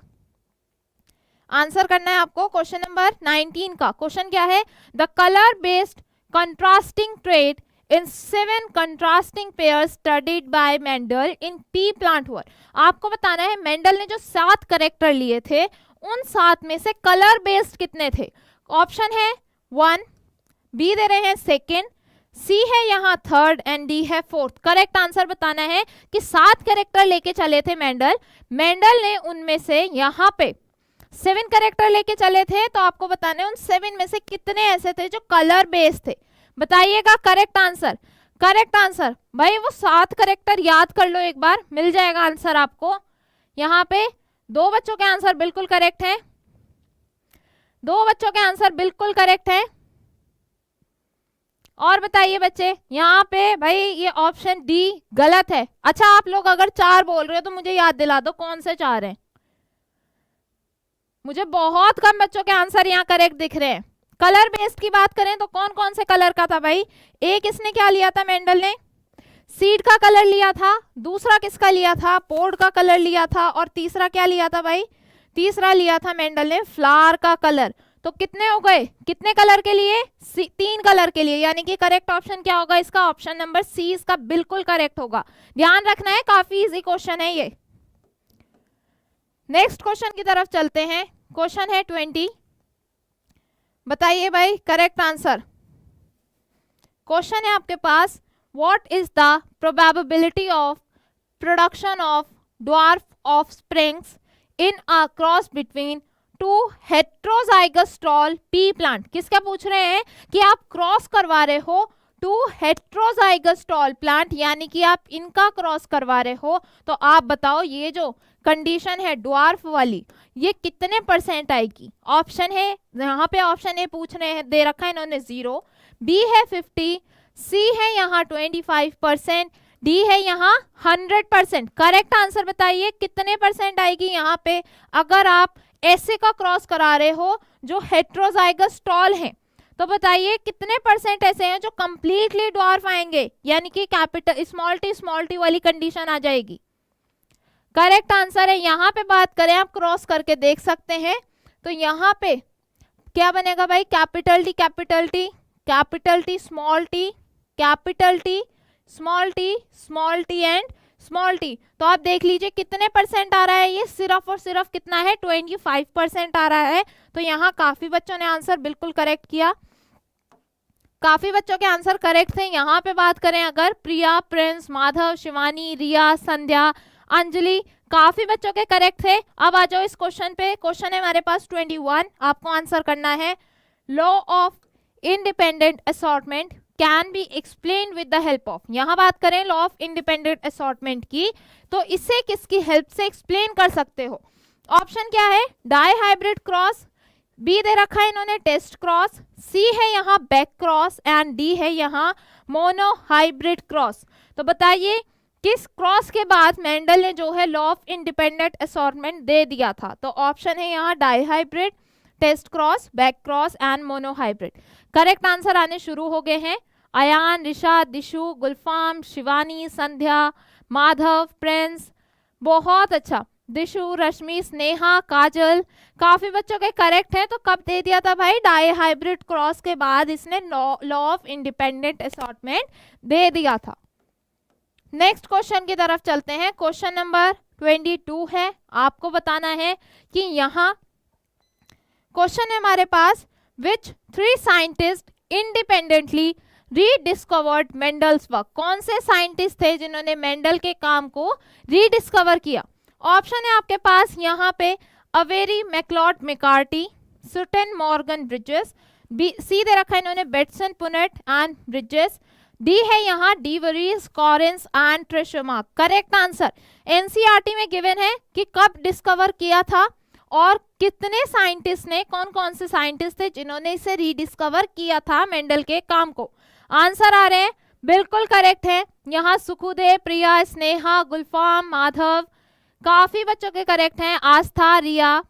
आंसर करना है आपको क्वेश्चन नंबर 19 का। क्वेश्चन क्या है, the colour based contrasting trait in 7 contrasting pairs studied by Mendel in P plant वर। आपको बताना है मेंडल ने जो 7 करेक्टर लिए थे उन 7 में से कलर बेस्ड कितने थे। ऑप्शन है 1, बी दे रहे हैं 2nd, सी है यहाँ 3rd एंड डी है 4th। करेक्ट आंसर बताना है कि 7 कैरेक्टर लेके चले थे मेंडल ने उनमें से यहाँ पे 7 कैरेक्टर लेके चले थे, तो आपको बताना है उन 7 में से कितने ऐसे थे जो कलर बेस्ड थे। बताइएगा करेक्ट आंसर भाई वो 7 कैरेक्टर याद कर लो एक बार, मिल जाएगा आंसर आपको। यहाँ पे 2 बच्चों के आंसर बिल्कुल करेक्ट है, 2 बच्चों के आंसर बिल्कुल करेक्ट है। और बताइए बच्चे, यहाँ पे भाई ये ऑप्शन डी गलत है। अच्छा आप लोग अगर 4 बोल रहे हो तो मुझे याद दिला दो कौन से 4 हैं। मुझे बहुत कम बच्चों के आंसर यहाँ करेक्ट दिख रहे हैं। कलर बेस्ड की बात करें तो कौन कौन से कलर का था भाई। एक इसने क्या लिया था मेंडल ने, सीड का कलर लिया था, दूसरा किसका लिया था, पोड का कलर लिया था, और तीसरा क्या लिया था भाई, तीसरा लिया था मेंडल ने फ्लावर का कलर। तो कितने हो गए, कितने कलर के लिए, 3 कलर के लिए, यानी कि करेक्ट ऑप्शन क्या होगा इसका, ऑप्शन नंबर सी इसका बिल्कुल करेक्ट होगा। ध्यान रखना है, काफी इजी क्वेश्चन है ये। नेक्स्ट क्वेश्चन की तरफ चलते हैं। क्वेश्चन है 20। बताइए भाई करेक्ट आंसर। क्वेश्चन है आपके पास, what is the probability of production of dwarf offsprings in a cross between 2 heterozygous tall pea plant. किसका पूछ रहे हैं कि आप क्रॉस करवा रहे हो 2 हेट्रोजाइगस टॉल प्लांट, यानी कि आप इनका क्रॉस करवा रहे हो, तो आप बताओ ये जो कंडीशन है ड्वार्फ वाली ये कितने % आएगी। ऑप्शन है यहाँ पे, ऑप्शन ए पूछ रहे हैं, दे रखा है इन्होंने 0, बी है 50, सी है यहाँ 25%, डी है यहाँ 100%। करेक्ट आंसर बताइए कितने % आएगी यहाँ पे अगर आप ऐसे का क्रॉस करा रहे हो जो हेट्रोजाइगस टॉल है। तो बताइए कितने % ऐसे हैं जो कंप्लीटली ड्वार्फ आएंगे, यानी कि कैपिटल स्मॉल टी वाली कंडीशन आ जाएगी। करेक्ट आंसर है, यहाँ पे बात करें आप क्रॉस करके देख सकते हैं, तो यहाँ पे क्या बनेगा भाई, capital T capital T, capital T small T, capital T small T and small T. तो आप देख लीजिए कितने % आ रहा है, ये सिर्फ और सिर्फ कितना है 25% आ रहा है। तो यहाँ काफी बच्चों ने आंसर बिल्कुल करेक्ट किया, काफी बच्चों के आंसर करेक्ट थे। यहाँ पे बात करें अगर प्रिया, प्रिंस, माधव, शिवानी, रिया, संध्या, अंजलि, काफी बच्चों के करेक्ट थे। अब आ जाओ इस क्वेश्चन पे। क्वेश्चन है हमारे पास 21, आपको आंसर करना है, law of independent assortment can be explain with the help of. यहाँ बात करें लॉ ऑफ इंडिपेंडेंट असॉर्टमेंट की, तो इसे किसकी हेल्प से एक्सप्लेन कर सकते हो। ऑप्शन क्या है, डाई हाइब्रिड क्रॉस, बी दे रखा है इन्होंने टेस्ट क्रॉस, सी है यहाँ बैक क्रॉस एंड डी है यहाँ मोनो हाइब्रिड क्रॉस। तो बताइए किस क्रॉस के बाद मेंडल ने जो है लॉ ऑफ इंडिपेंडेंट असॉर्टमेंट दे दिया था। तो ऑप्शन है यहाँ dihybrid, test cross, back cross and monohybrid. Correct answer आने शुरू हो गए हैं। अयान, ऋषा, दिशु, गुलफाम, शिवानी, संध्या, माधव, प्रिंस, बहुत अच्छा, दिशु, रश्मि, स्नेहा, काजल, काफी बच्चों के करेक्ट हैं। तो कब दे दिया था भाई, डाई हाइब्रिड क्रॉस के बाद इसने लॉ ऑफ इंडिपेंडेंट असॉर्टमेंट दे दिया था। नेक्स्ट क्वेश्चन की तरफ चलते हैं। क्वेश्चन नंबर 22 है, आपको बताना है कि यहाँ क्वेश्चन है हमारे पास, विच 3 scientist independently rediscovered Mendel's work. कौन से साइंटिस्ट थे जिन्होंने मेंडल के काम को रीडिस्कवर किया। ऑप्शन है आपके पास यहाँ पे Avery MacLeod McCarty, Sutton Morgan Bridges, C दे रखा है इन्होंने Bateson Punnett and Bridges, D है यहाँ डीवरीज, कॉरेंस एंड ट्रेशोमा। करेक्ट आंसर एनसीईआरटी में गिवन है कि कब डिस्कवर किया था और कितने साइंटिस्ट ने, कौन कौन से साइंटिस्ट थे जिन्होंने इसे रीडिस्कवर किया था मेंडल के काम को। आंसर आ रहे हैं बिल्कुल करेक्ट है, यहाँ सुखुदेव, प्रिया, स्नेहा, गुलफाम, माधव, काफी बच्चों के करेक्ट हैं, आस्था, रिया,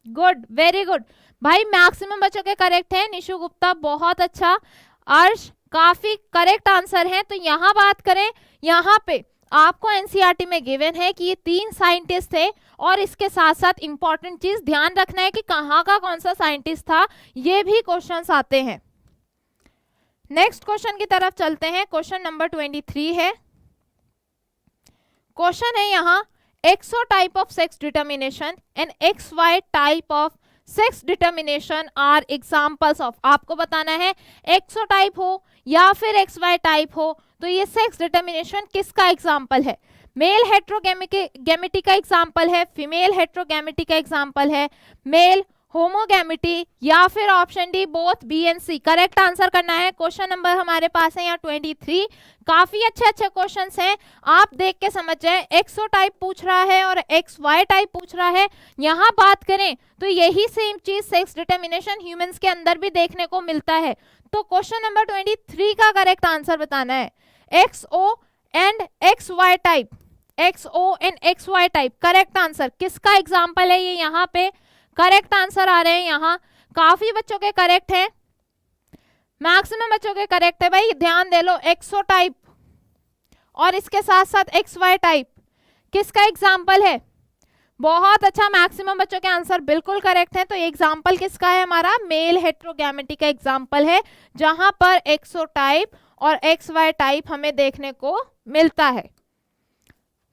गुड, वेरी गुड भाई, मैक्सिमम बच्चों के करेक्ट हैं। निशु गुप्ता बहुत अच्छा, अर्श, काफी करेक्ट आंसर है। तो यहाँ बात करें, यहाँ पे आपको एनसीईआरटी में गिवन है कि ये 3 साइंटिस्ट थे, और इसके साथ साथ इंपॉर्टेंट चीज ध्यान रखना है कि कहाँ का कौन सा साइंटिस्ट था, ये भी क्वेश्चंस आते हैं। नेक्स्ट क्वेश्चन की तरफ चलते हैं। क्वेश्चन नंबर 23 है। क्वेश्चन है यहाँ XO type of sex determination and X Y type of sex determination are examples of. आपको बताना है एक्सो टाइप हो या फिर एक्स वाई टाइप हो तो ये सेक्स डिटर्मिनेशन किसका एग्जाम्पल है। मेल हेट्रोगैमेटी का एग्जाम्पल है, फीमेल हेट्रोगैमेटी का एग्जाम्पल है, मेल होमोगैमेटी, या फिर option D both B and C. Correct answer करना है। क्वेश्चन नंबर हमारे पास है यहाँ 23। काफी अच्छे अच्छे क्वेश्चंस हैं, आप देख के समझ जाए। एक्सो टाइप पूछ रहा है और एक्स वाई टाइप पूछ रहा है। यहाँ बात करें तो यही सेम चीज सेक्स डिटर्मिनेशन ह्यूमंस के अंदर भी देखने को मिलता है। तो क्वेश्चन नंबर 23 का करेक्ट आंसर बताना है XO and X Y type. XO and X Y type correct answer किसका एग्जाम्पल है, ये यहाँ पे करेक्ट आंसर आ रहे हैं। यहाँ काफी बच्चों के करेक्ट हैं, मैक्सिमम बच्चों के करेक्ट है भाई, ध्यान दे लो। एक्सो टाइप और इसके साथ साथ एक्स वाई टाइप किसका एग्जाम्पल है, बहुत अच्छा, मैक्सिमम बच्चों के आंसर बिल्कुल करेक्ट है। तो एग्जाम्पल किसका है, हमारा मेल हेट्रोगैमेटी का एग्जाम्पल है, जहां पर एक्सो टाइप और एक्स वाई टाइप हमें देखने को मिलता है।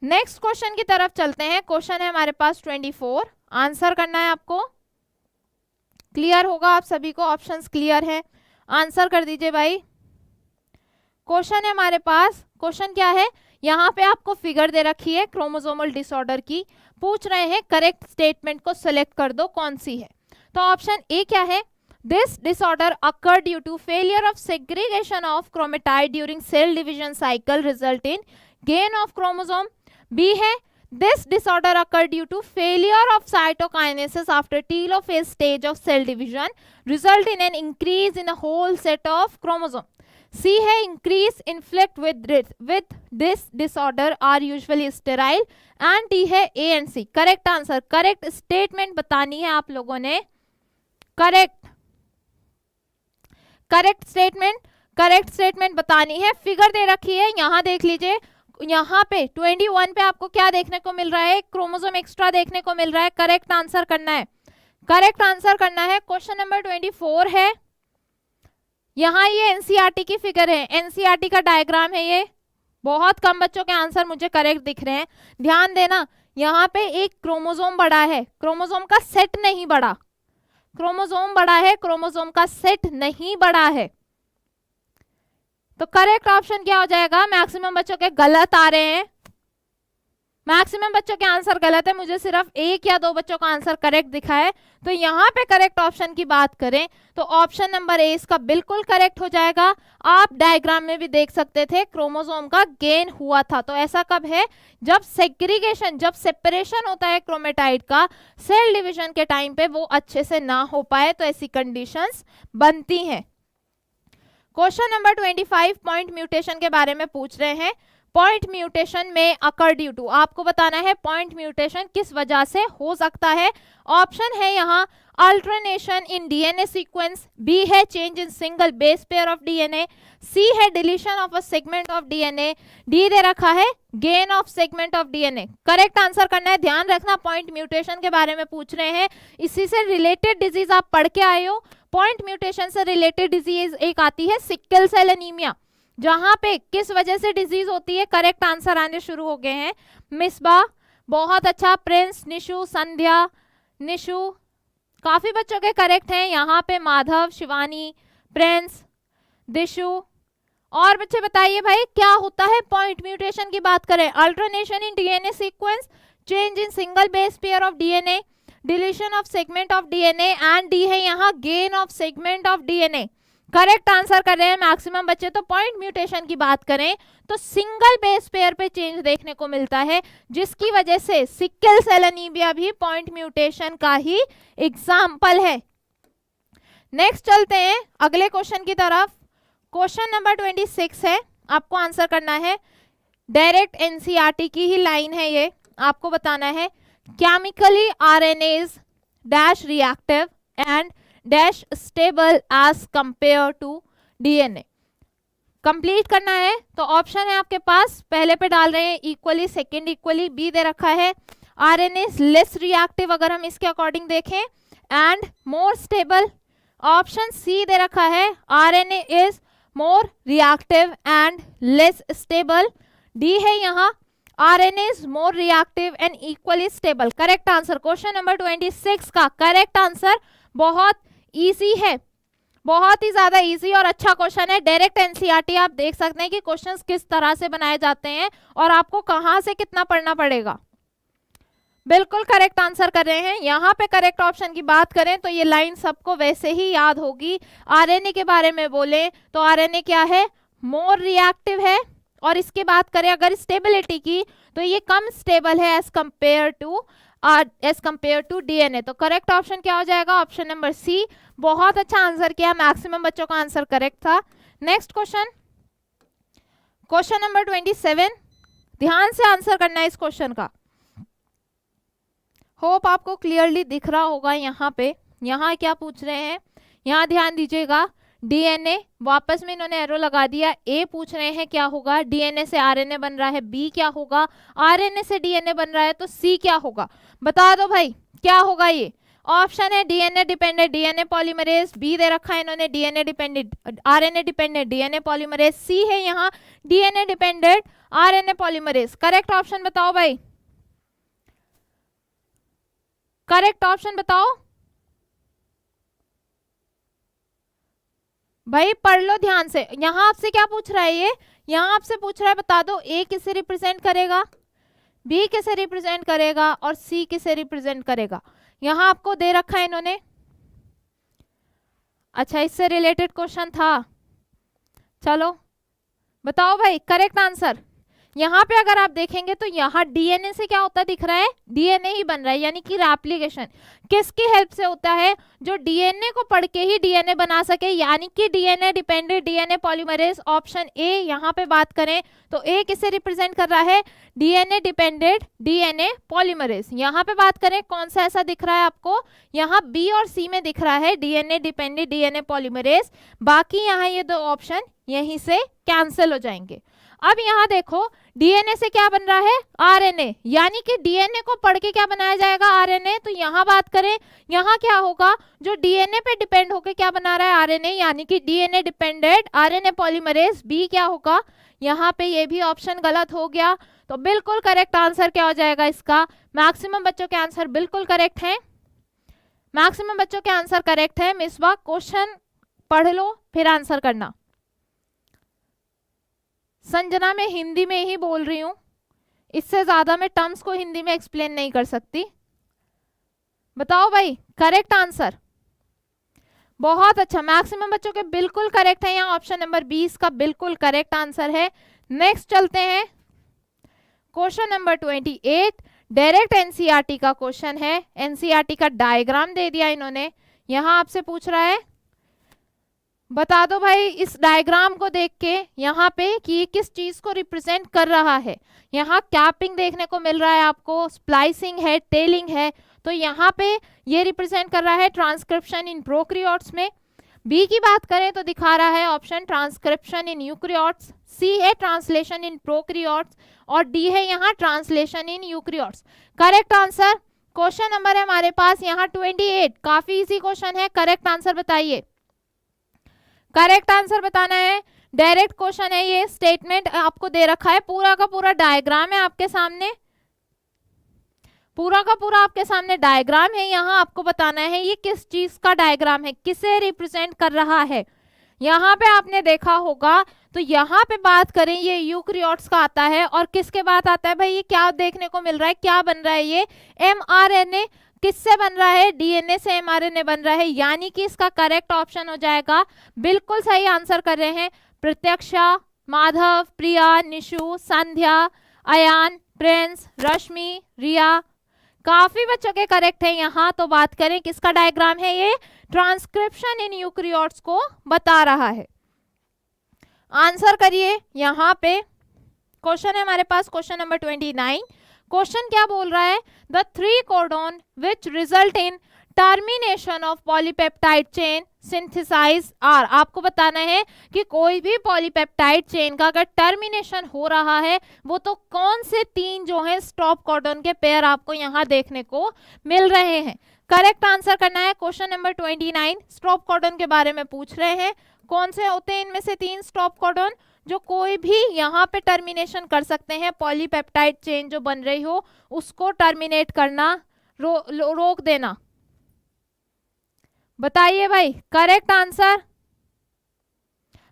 नेक्स्ट क्वेश्चन की तरफ चलते हैं। क्वेश्चन है हमारे पास 24, आंसर करना है आपको। क्लियर होगा आप सभी को, ऑप्शंस क्लियर है, आंसर कर दीजिए भाई। क्वेश्चन है हमारे पास, क्वेश्चन क्या है, यहाँ पे आपको फिगर दे रखी है क्रोमोसोमल डिसऑर्डर की, पूछ रहे हैं करेक्ट स्टेटमेंट को सिलेक्ट कर दो कौन सी है। तो ऑप्शन ए क्या है, this disorder occur due to failure of segregation of chromatid during cell division cycle result in gain of chromosome. B है this disorder occurred due to failure of cytokinesis after telophase stage of cell division result in an increase in the whole set of chromosome. C है increase inflict with this disorder are usually sterile and D है A and C। Correct answer, correct statement बतानी है आप लोगों ने, correct statement बतानी है। Figure दे रखी है, यहाँ देख लीजिए, यहाँ पे 21 पे आपको क्या देखने को मिल रहा है, क्रोमोसोम एक्स्ट्रा देखने को मिल रहा है। करेक्ट आंसर करना है, करेक्ट आंसर करना है। क्वेश्चन नंबर 24 है, यहाँ ये एनसीईआरटी की फिगर है, एनसीईआरटी का डायग्राम है ये। बहुत कम बच्चों के आंसर मुझे करेक्ट दिख रहे हैं, ध्यान देना। यहाँ पे एक क्रोमोसोम बड़ा है, क्रोमोसोम का सेट नहीं बड़ा, क्रोमोसोम बड़ा है, क्रोमोसोम का सेट नहीं बड़ा है। तो करेक्ट ऑप्शन क्या हो जाएगा, मैक्सिमम बच्चों के गलत आ रहे हैं, मैक्सिमम बच्चों के आंसर गलत है, मुझे सिर्फ एक या दो बच्चों का आंसर करेक्ट दिखा है। तो यहाँ पे करेक्ट ऑप्शन की बात करें तो ऑप्शन नंबर ए इसका बिल्कुल करेक्ट हो जाएगा। आप डायग्राम में भी देख सकते थे क्रोमोसोम का गेन हुआ था। तो ऐसा कब है, जब सेग्रीगेशन, जब सेपरेशन होता है क्रोमेटाइड का सेल डिविजन के टाइम पे वो अच्छे से ना हो पाए, तो ऐसी कंडीशंस बनती हैं। क्वेश्चन नंबर 25 पॉइंट म्यूटेशन के बारे में पूछ रहे हैं। पॉइंट म्यूटेशन में अकर ड्यू टू, आपको बताना है पॉइंट म्यूटेशन किस वजह से हो सकता है। ऑप्शन है यहाँ alternation in DNA sequence, B है change in single base pair of DNA, C है deletion of a segment of DNA, D दे रखा है gain of segment of DNA. Correct answer करना है, ध्यान रखना पॉइंट म्यूटेशन के बारे में पूछ रहे हैं, इसी से रिलेटेड डिजीज आप पढ़ के आए हो। पॉइंट म्यूटेशन से रिलेटेड डिजीज एक आती है सिकल सेल एनीमिया, जहां पे किस वजह से डिजीज होती है। करेक्ट आंसर आने शुरू हो गए हैं। मिसबा बहुत अच्छा, प्रिंस, निशु, संध्या, निशु, काफी बच्चों के करेक्ट हैं। यहाँ पे माधव, शिवानी, प्रिंस, दिशु, और बच्चे बताइए भाई क्या होता है पॉइंट म्यूटेशन की बात करें। Alternation in DNA sequence, change in single base pair of DNA, deletion of segment of DNA, and D है यहाँ gain of segment of DNA. Correct answer कर रहे हैं मैक्सिमम बच्चे। तो पॉइंट म्यूटेशन की बात करें तो सिंगल बेस पेयर पे चेंज देखने को मिलता है, जिसकी वजह से सिकल सेल एनीमिया भी पॉइंट म्यूटेशन का ही एग्जाम्पल है। नेक्स्ट चलते हैं अगले क्वेश्चन की तरफ। क्वेश्चन नंबर 26 है, आपको आंसर करना है, डायरेक्ट एनसीईआरटी की ही लाइन है ये, आपको बताना है chemically RNA is dash reactive and dash stable as compare to DNA. Complete करना है तो ऑप्शन है आपके पास, पहले पे डाल रहे हैं इक्वली, सेकंड इक्वली, बी दे रखा है आरएनए लेस रिएक्टिव अगर हम इसके अकॉर्डिंग देखें, and more stable. Option C दे रखा है RNA is more reactive and less stable. D है यहाँ RNA is more reactive and equally stable. Correct answer question number 26 का करेक्ट आंसर बहुत इजी है, बहुत ही ज्यादा इजी और अच्छा क्वेश्चन है। डायरेक्ट एनसीईआरटी आप देख सकते हैं कि क्वेश्चंस किस तरह से बनाए जाते हैं और आपको कहां से कितना पढ़ना पड़ेगा। बिल्कुल करेक्ट आंसर कर रहे हैं। यहाँ पे करेक्ट ऑप्शन की बात करें तो ये लाइन सबको वैसे ही याद होगी। आरएनए के बारे में बोले तो आरएनए क्या है, मोर रिएक्टिव है। और इसकी बात करें अगर स्टेबिलिटी की तो ये कम स्टेबल है एज कंपेयर टू डीएनए। तो करेक्ट ऑप्शन क्या हो जाएगा, ऑप्शन नंबर सी। बहुत अच्छा आंसर किया, मैक्सिमम बच्चों का आंसर करेक्ट था। Next question, question number 27। ध्यान से आंसर करना है इस क्वेश्चन का। होप आपको क्लियरली दिख रहा होगा। यहाँ पे यहाँ क्या पूछ रहे हैं, यहाँ ध्यान दीजिएगा। डीएनए, वापस में इन्होंने एरो लगा दिया। ए पूछ रहे हैं क्या होगा, डीएनए से आरएनए बन रहा है। बी क्या होगा, आरएनए से डीएनए बन रहा है। तो सी क्या होगा, बता दो भाई क्या होगा। ये ऑप्शन है DNA dependent DNA polymerase. B दे रखा है इन्होंने DNA dependent RNA dependent DNA polymerase. C है यहाँ DNA dependent RNA polymerase. Correct option बताओ भाई, करेक्ट ऑप्शन बताओ भाई, पढ़ लो ध्यान से। यहां आपसे क्या पूछ रहा है, ये यहां आपसे पूछ रहा है बता दो ए किसे रिप्रेजेंट करेगा, बी किसे रिप्रेजेंट करेगा और सी किसे रिप्रेजेंट करेगा। यहां आपको दे रखा है इन्होंने। अच्छा, इससे रिलेटेड क्वेश्चन था। चलो बताओ भाई करेक्ट आंसर। यहाँ पे अगर आप देखेंगे तो यहाँ डीएनए से क्या होता दिख रहा है, डीएनए ही बन रहा है। यानी कि रेप्लिकेशन किसकी हेल्प से होता है, जो डीएनए को पढ़ के ही डीएनए बना सके, यानी कि DNA dependent DNA polymerase. Option A यहाँ पे बात करें तो ए किसे रिप्रेजेंट कर रहा है, डीएनए डिपेंडेंट डीएनए पॉलीमरेज। यहाँ पे बात करें कौन सा ऐसा दिख रहा है आपको, यहाँ बी और सी में दिख रहा है डीएनए डिपेंडेंट डीएनए पॉलीमरेज। बाकी यहाँ ये दो ऑप्शन यहीं से कैंसिल हो जाएंगे। अब यहाँ देखो डीएनए से क्या बन रहा है, आरएनए, यानी कि डीएनए को पढ़ के क्या बनाया जाएगा, आरएनए। तो यहाँ बात करें, यहाँ क्या होगा, जो डीएनए पे डिपेंड होकर क्या बना रहा है, आरएनए, यानी कि DNA dependent RNA polymerase. B क्या होगा, यहाँ पे ये भी ऑप्शन गलत हो गया। तो बिल्कुल करेक्ट आंसर क्या हो जाएगा इसका, मैक्सिमम बच्चों के आंसर बिल्कुल करेक्ट है, मैक्सिमम बच्चों के आंसर करेक्ट है। मिसबा क्वेश्चन पढ़ लो फिर आंसर करना। संजना मैं हिंदी में ही बोल रही हूं, इससे ज्यादा मैं टर्म्स को हिंदी में एक्सप्लेन नहीं कर सकती। बताओ भाई करेक्ट आंसर। बहुत अच्छा, मैक्सिमम बच्चों के बिल्कुल करेक्ट है। यहाँ ऑप्शन नंबर 20 का बिल्कुल करेक्ट आंसर है। नेक्स्ट चलते हैं, क्वेश्चन नंबर 28 डायरेक्ट एनसीईआरटी का क्वेश्चन है। एनसीईआरटी का डायग्राम दे दिया इन्होंने। यहाँ आपसे पूछ रहा है बता दो भाई इस डायग्राम को देख के यहाँ पे कि ये किस चीज को रिप्रेजेंट कर रहा है। यहाँ कैपिंग देखने को मिल रहा है आपको, स्प्लाइसिंग है, टेलिंग है। तो यहाँ पे ये रिप्रेजेंट कर रहा है ट्रांसक्रिप्शन इन प्रोकैरियोट्स में। बी की बात करें तो दिखा रहा है ऑप्शन ट्रांसक्रिप्शन इन यूकैरियोट्स। सी है ट्रांसलेशन इन प्रोकैरियोट्स और डी है यहाँ translation in eukaryotes. Correct answer question number है हमारे पास यहाँ 28। काफी इजी क्वेश्चन है, करेक्ट आंसर बताइए। करेक्ट आंसर बताना है, डायरेक्ट क्वेश्चन है। ये स्टेटमेंट आपको दे रखा है, पूरा का पूरा डायग्राम है आपके सामने, पूरा का पूरा आपके सामने डायग्राम है। यहाँ आपको बताना है ये किस चीज का डायग्राम है, किसे रिप्रेजेंट कर रहा है। यहाँ पे आपने देखा होगा तो यहाँ पे बात करें ये यूकैरियोट्स का आता है और किसके बाद आता है भाई, ये क्या देखने को मिल रहा है, क्या बन रहा है, ये एमआरएनए। किससे बन रहा है, डीएनए से एमआरएनए बन रहा है। यानी कि इसका करेक्ट ऑप्शन हो जाएगा, बिल्कुल सही आंसर कर रहे हैं प्रत्यक्षा, माधव, प्रिया, निशु, संध्या, अयान, प्रिंस, रश्मि, रिया। काफी बच्चों के करेक्ट है यहाँ। तो बात करें किसका डायग्राम है, ये ट्रांसक्रिप्शन इन यूकैरियोट्स को बता रहा है। आंसर करिए। यहाँ पे क्वेश्चन है हमारे पास क्वेश्चन नंबर 29। क्वेश्चन क्या बोल रहा है, the 3 codon which result in termination of polypeptide chain synthesize are. आपको बताना है कि कोई भी पॉलीपेप्टाइड चेन का अगर टर्मिनेशन हो रहा है वो तो कौन से 3 जो है स्टॉप कोडॉन के पेयर आपको यहाँ देखने को मिल रहे हैं। करेक्ट आंसर करना है। क्वेश्चन नंबर 29 स्टॉप कोडॉन के बारे में पूछ रहे हैं। कौन से होते हैं इनमें से 3 स्टॉप कोडॉन? जो कोई भी यहाँ पे टर्मिनेशन कर सकते हैं, पॉलीपेप्टाइड चेन जो बन रही हो उसको टर्मिनेट करना, रोक देना। बताइए भाई करेक्ट आंसर।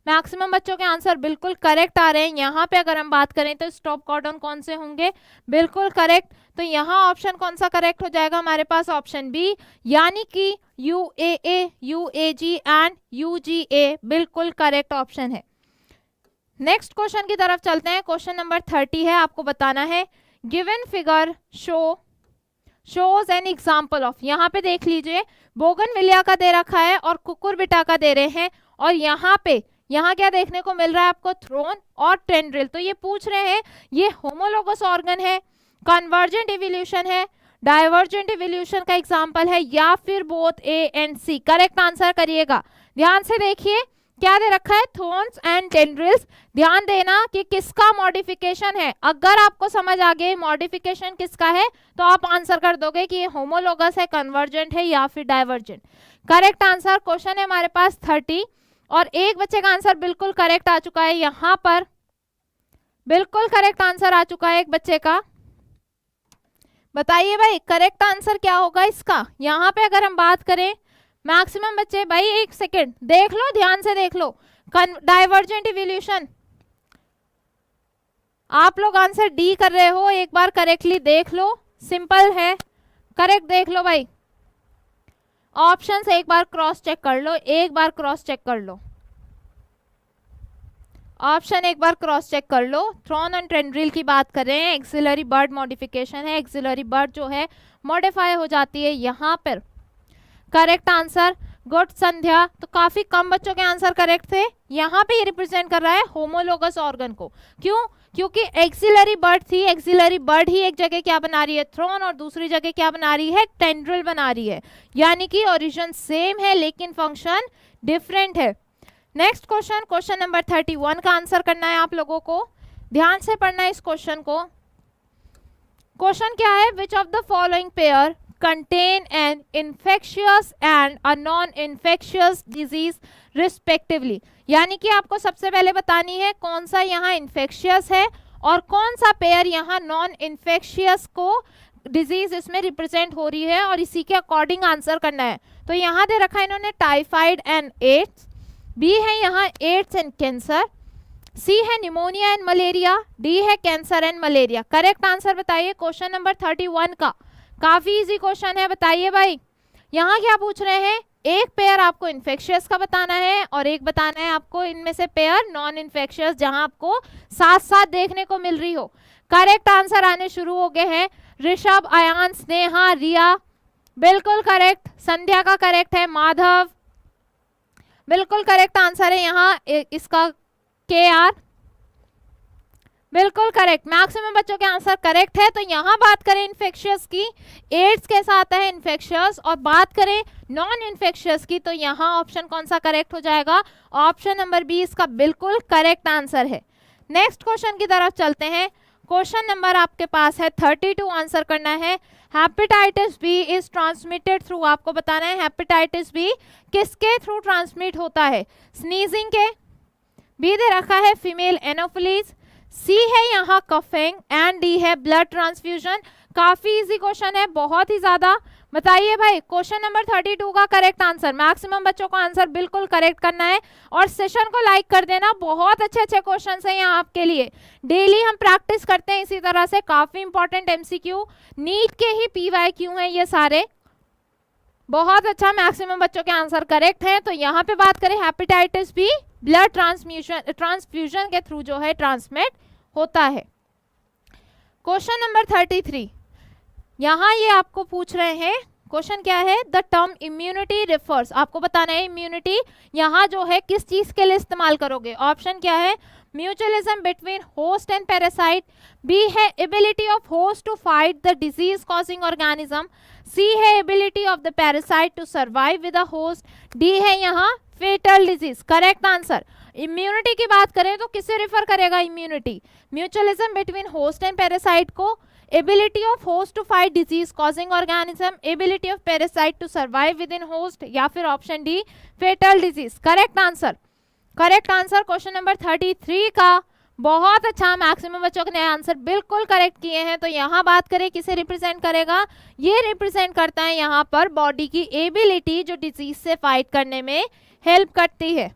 मैक्सिमम बच्चों के आंसर बिल्कुल करेक्ट आ रहे हैं। यहाँ पे अगर हम बात करें तो स्टॉप कोडॉन कौन से होंगे? बिल्कुल करेक्ट। तो यहाँ ऑप्शन कौन सा करेक्ट हो जाएगा हमारे पास? ऑप्शन बी, यानी कि UAA, UAG एंड UGA बिल्कुल करेक्ट ऑप्शन है। नेक्स्ट क्वेश्चन की तरफ चलते हैं। क्वेश्चन नंबर 30 है, आपको बताना है given figure shows an example of. यहाँ पे देख लीजिए बोगनविलिया का दे रखा है और कुकुरबिटा का दे रहे हैं, और यहाँ क्या देखने को मिल रहा है आपको? थ्रोन और टेंड्रिल। तो ये पूछ रहे हैं ये होमोलोगस ऑर्गन है, कन्वर्जेंट इवोल्यूशन है, डाइवर्जेंट इवोल्यूशन का एग्जाम्पल है, या फिर both A and C. Correct answer करिएगा। ध्यान से देखिए क्या दे रखा है? Thorns and tendrils. ध्यान देना कि किसका मॉडिफिकेशन है। अगर आपको समझ आ गया मॉडिफिकेशन किसका है तो आप आंसर कर दोगे कि ये होमोलोगस है, कन्वर्जेंट है या फिर डाइवर्जेंट। करेक्ट आंसर क्वेश्चन है हमारे पास 30, और एक बच्चे का आंसर बिल्कुल करेक्ट आ चुका है। यहाँ पर बिल्कुल करेक्ट आंसर आ चुका है एक बच्चे का। बताइए भाई करेक्ट आंसर क्या होगा इसका? यहाँ पे अगर हम बात करें मैक्सिमम बच्चे, भाई एक सेकेंड देख लो, ध्यान से देख लो। डाइवर्जेंट इवोल्यूशन, आप लोग आंसर डी कर रहे हो, एक बार करेक्टली देख लो, सिंपल है, करेक्ट देख लो भाई। ऑप्शंस एक बार क्रॉस चेक कर लो, एक बार क्रॉस चेक कर लो, ऑप्शन एक बार क्रॉस चेक कर लो। थ्रॉन एंड टेंड्रिल की बात कर रहे हैं, एक्सिलरी बर्ड मॉडिफिकेशन है, एक्सिलरी बर्ड जो है मॉडिफाई हो जाती है यहाँ पर। करेक्ट आंसर गुड संध्या। तो काफी कम बच्चों के आंसर करेक्ट थे। यहाँ पे ये रिप्रेजेंट कर रहा है होमोलोगस ऑर्गन को। क्यों? क्योंकि एक्सिलरी बर्ड थी, एक्सिलरी बर्ड ही एक जगह क्या बना रही है? थ्रोन, और दूसरी जगह क्या बना रही है? टेंड्रिल बना रही है। यानी कि ओरिजिन सेम है लेकिन फंक्शन डिफरेंट है। नेक्स्ट क्वेश्चन, क्वेश्चन नंबर 31 का आंसर करना है आप लोगों को। ध्यान से पढ़ना है इस क्वेश्चन को। क्वेश्चन क्या है? Which of the following pair contain an infectious and a non-infectious disease respectively। यानी कि आपको सबसे पहले बतानी है कौन सा यहाँ infectious है और कौन सा पेयर यहाँ नॉन इन्फेक्शियस को डिजीज इसमें रिप्रेजेंट हो रही है, और इसी के अकॉर्डिंग आंसर करना है। तो यहाँ दे रखा है इन्होंने टाइफाइड एंड एड्स, बी है यहाँ एड्स एंड कैंसर, सी है निमोनिया एंड मलेरिया, डी है cancer and malaria. Correct answer बताइए क्वेश्चन नंबर 31 का। काफी इजी क्वेश्चन है, बताइए भाई यहाँ क्या पूछ रहे हैं? एक पेयर आपको इन्फेक्शियस का बताना है और एक बताना है आपको इनमें से पेयर नॉन इन्फेक्शियस, जहां आपको साथ साथ देखने को मिल रही हो। करेक्ट आंसर आने शुरू हो गए हैं। ऋषभ, अयान, स्नेहा, रिया बिल्कुल करेक्ट, संध्या का करेक्ट है, माधव बिल्कुल करेक्ट आंसर है यहाँ इसका, KR बिल्कुल करेक्ट। मैक्सिमम बच्चों के आंसर करेक्ट है। तो यहाँ बात करें इन्फेक्शियस की, एड्स कैसा आता है? इन्फेक्शियस। और बात करें नॉन इन्फेक्शियस की तो यहाँ ऑप्शन कौन सा करेक्ट हो जाएगा? ऑप्शन नंबर बी इसका बिल्कुल करेक्ट आंसर है। नेक्स्ट क्वेश्चन की तरफ चलते हैं। क्वेश्चन नंबर आपके पास है 32, आंसर करना है। Hepatitis B is transmitted through, आपको बताना है हेपेटाइटिस बी किसके थ्रू ट्रांसमिट होता है? स्नीजिंग के, बी दे रखा है फीमेल एनोफिलीज, सी है यहाँ कफिंग एंड डी है ब्लड ट्रांसफ्यूजन। काफी इजी क्वेश्चन है, बहुत ही ज्यादा। बताइए भाई क्वेश्चन नंबर 32 का करेक्ट आंसर। मैक्सिमम बच्चों को आंसर बिल्कुल करेक्ट करना है और सेशन को लाइक कर देना। बहुत अच्छे अच्छे क्वेश्चन हैं यहाँ आपके लिए, डेली हम प्रैक्टिस करते हैं इसी तरह से। काफी इंपॉर्टेंट MCQ, नीट के ही PYQ हैं ये सारे। बहुत अच्छा, मैक्सिमम बच्चों के आंसर करेक्ट हैं। तो यहाँ पे बात करें हेपेटाइटिस बी ब्लड ट्रांसफ्यूजन के थ्रू जो है ट्रांसमिट होता है। क्वेश्चन नंबर 33, यहाँ ये आपको पूछ रहे हैं क्वेश्चन क्या है? द टर्म इम्यूनिटी रिफर्स, आपको बताना है इम्यूनिटी यहाँ जो है किस चीज के लिए इस्तेमाल करोगे। ऑप्शन क्या है? Mutualism between host and parasite, B है ability of host to fight the disease causing organism, C है ability of the parasite to survive with the host, D है यहाँ fatal disease. Correct answer. Immunity की बात करें तो किसे refer करेगा immunity? Mutualism between host and parasite को, ability of host to fight disease causing organism, ability of parasite to survive within host, या फिर option D fetal disease. Correct answer. Correct answer question number 33 का। बहुत अच्छा, maximum बच्चों ने answer बिल्कुल correct किए हैं। तो यहाँ बात करें किसे रिप्रेजेंट करेगा, ये रिप्रेजेंट करता है यहाँ पर बॉडी की एबिलिटी जो डिजीज से फाइट करने में हेल्प करती है।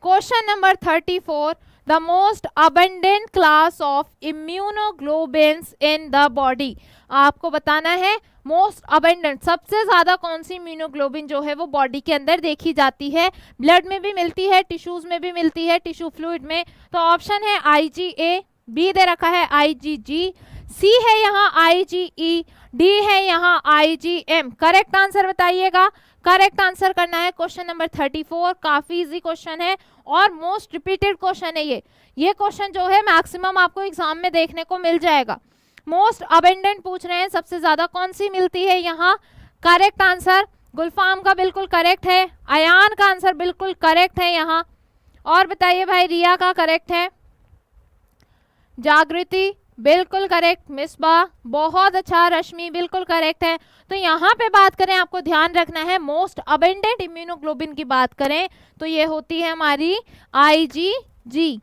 Question number 34, the most abundant class of immunoglobins in the body. आपको बताना है मोस्ट अबंडेंट, सबसे ज्यादा कौन सी इम्यूनोग्लोबिन जो है वो बॉडी के अंदर देखी जाती है। ब्लड में भी मिलती है, टिश्यूज में भी मिलती है, टिश्यू फ्लूइड में। तो ऑप्शन है IgA, बी दे रखा है IgG, सी है यहाँ IgE, डी है यहाँ IgM। करेक्ट आंसर बताइएगा। करेक्ट आंसर करना है क्वेश्चन नंबर 34। काफी इजी क्वेश्चन है और मोस्ट रिपीटेड क्वेश्चन है ये क्वेश्चन जो है मैक्सिमम आपको एग्जाम में देखने को मिल जाएगा। मोस्ट अबेंडेंट पूछ रहे हैं, सबसे ज्यादा कौन सी मिलती है यहाँ। करेक्ट आंसर गुलफाम का बिल्कुल करेक्ट है, अयान का आंसर बिल्कुल करेक्ट है यहाँ। और बताइए भाई, रिया का करेक्ट है, जागृति बिल्कुल करेक्ट, मिसबा बहुत अच्छा, रश्मि बिल्कुल करेक्ट है। तो यहाँ पे बात करें, आपको ध्यान रखना है मोस्ट अबेंडेंट इम्यूनोग्लोबिन की बात करें तो ये होती है हमारी IgG।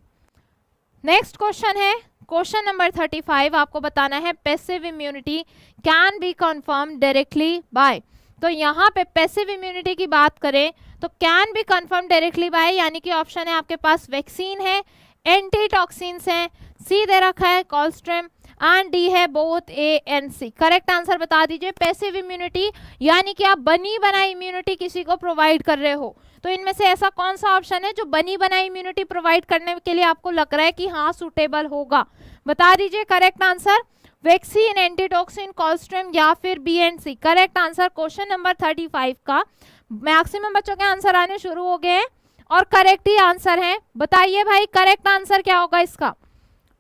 नेक्स्ट क्वेश्चन है क्वेश्चन नंबर 35। आपको बताना है passive immunity can be confirm directly by. तो यहाँ पे पैसिव इम्यूनिटी की बात करें तो can be confirm directly by, यानी कि ऑप्शन है आपके पास वैक्सीन है, एंटीटॉक्सिन्स हैं, सी दे रखा है कोल्स्ट्रम, एंड डी है both A and C। Correct answer बता दीजिए। पैसिव इम्यूनिटी यानी कि आप बनी बनाई इम्यूनिटी किसी को प्रोवाइड कर रहे हो, तो इनमें से ऐसा कौन सा ऑप्शन है जो बनी बनाई इम्यूनिटी प्रोवाइड करने के लिए आपको लग रहा है कि हाँ सूटेबल होगा, बता दीजिए। करेक्ट आंसर वैक्सीन, एंटीटॉक्सिन, कोल्स्ट्रम या फिर B and C। Correct answer question number 35 का। मैक्सिमम बच्चों के आंसर आने शुरू हो गए हैं और करेक्ट ही आंसर है। बताइए भाई करेक्ट आंसर क्या होगा इसका,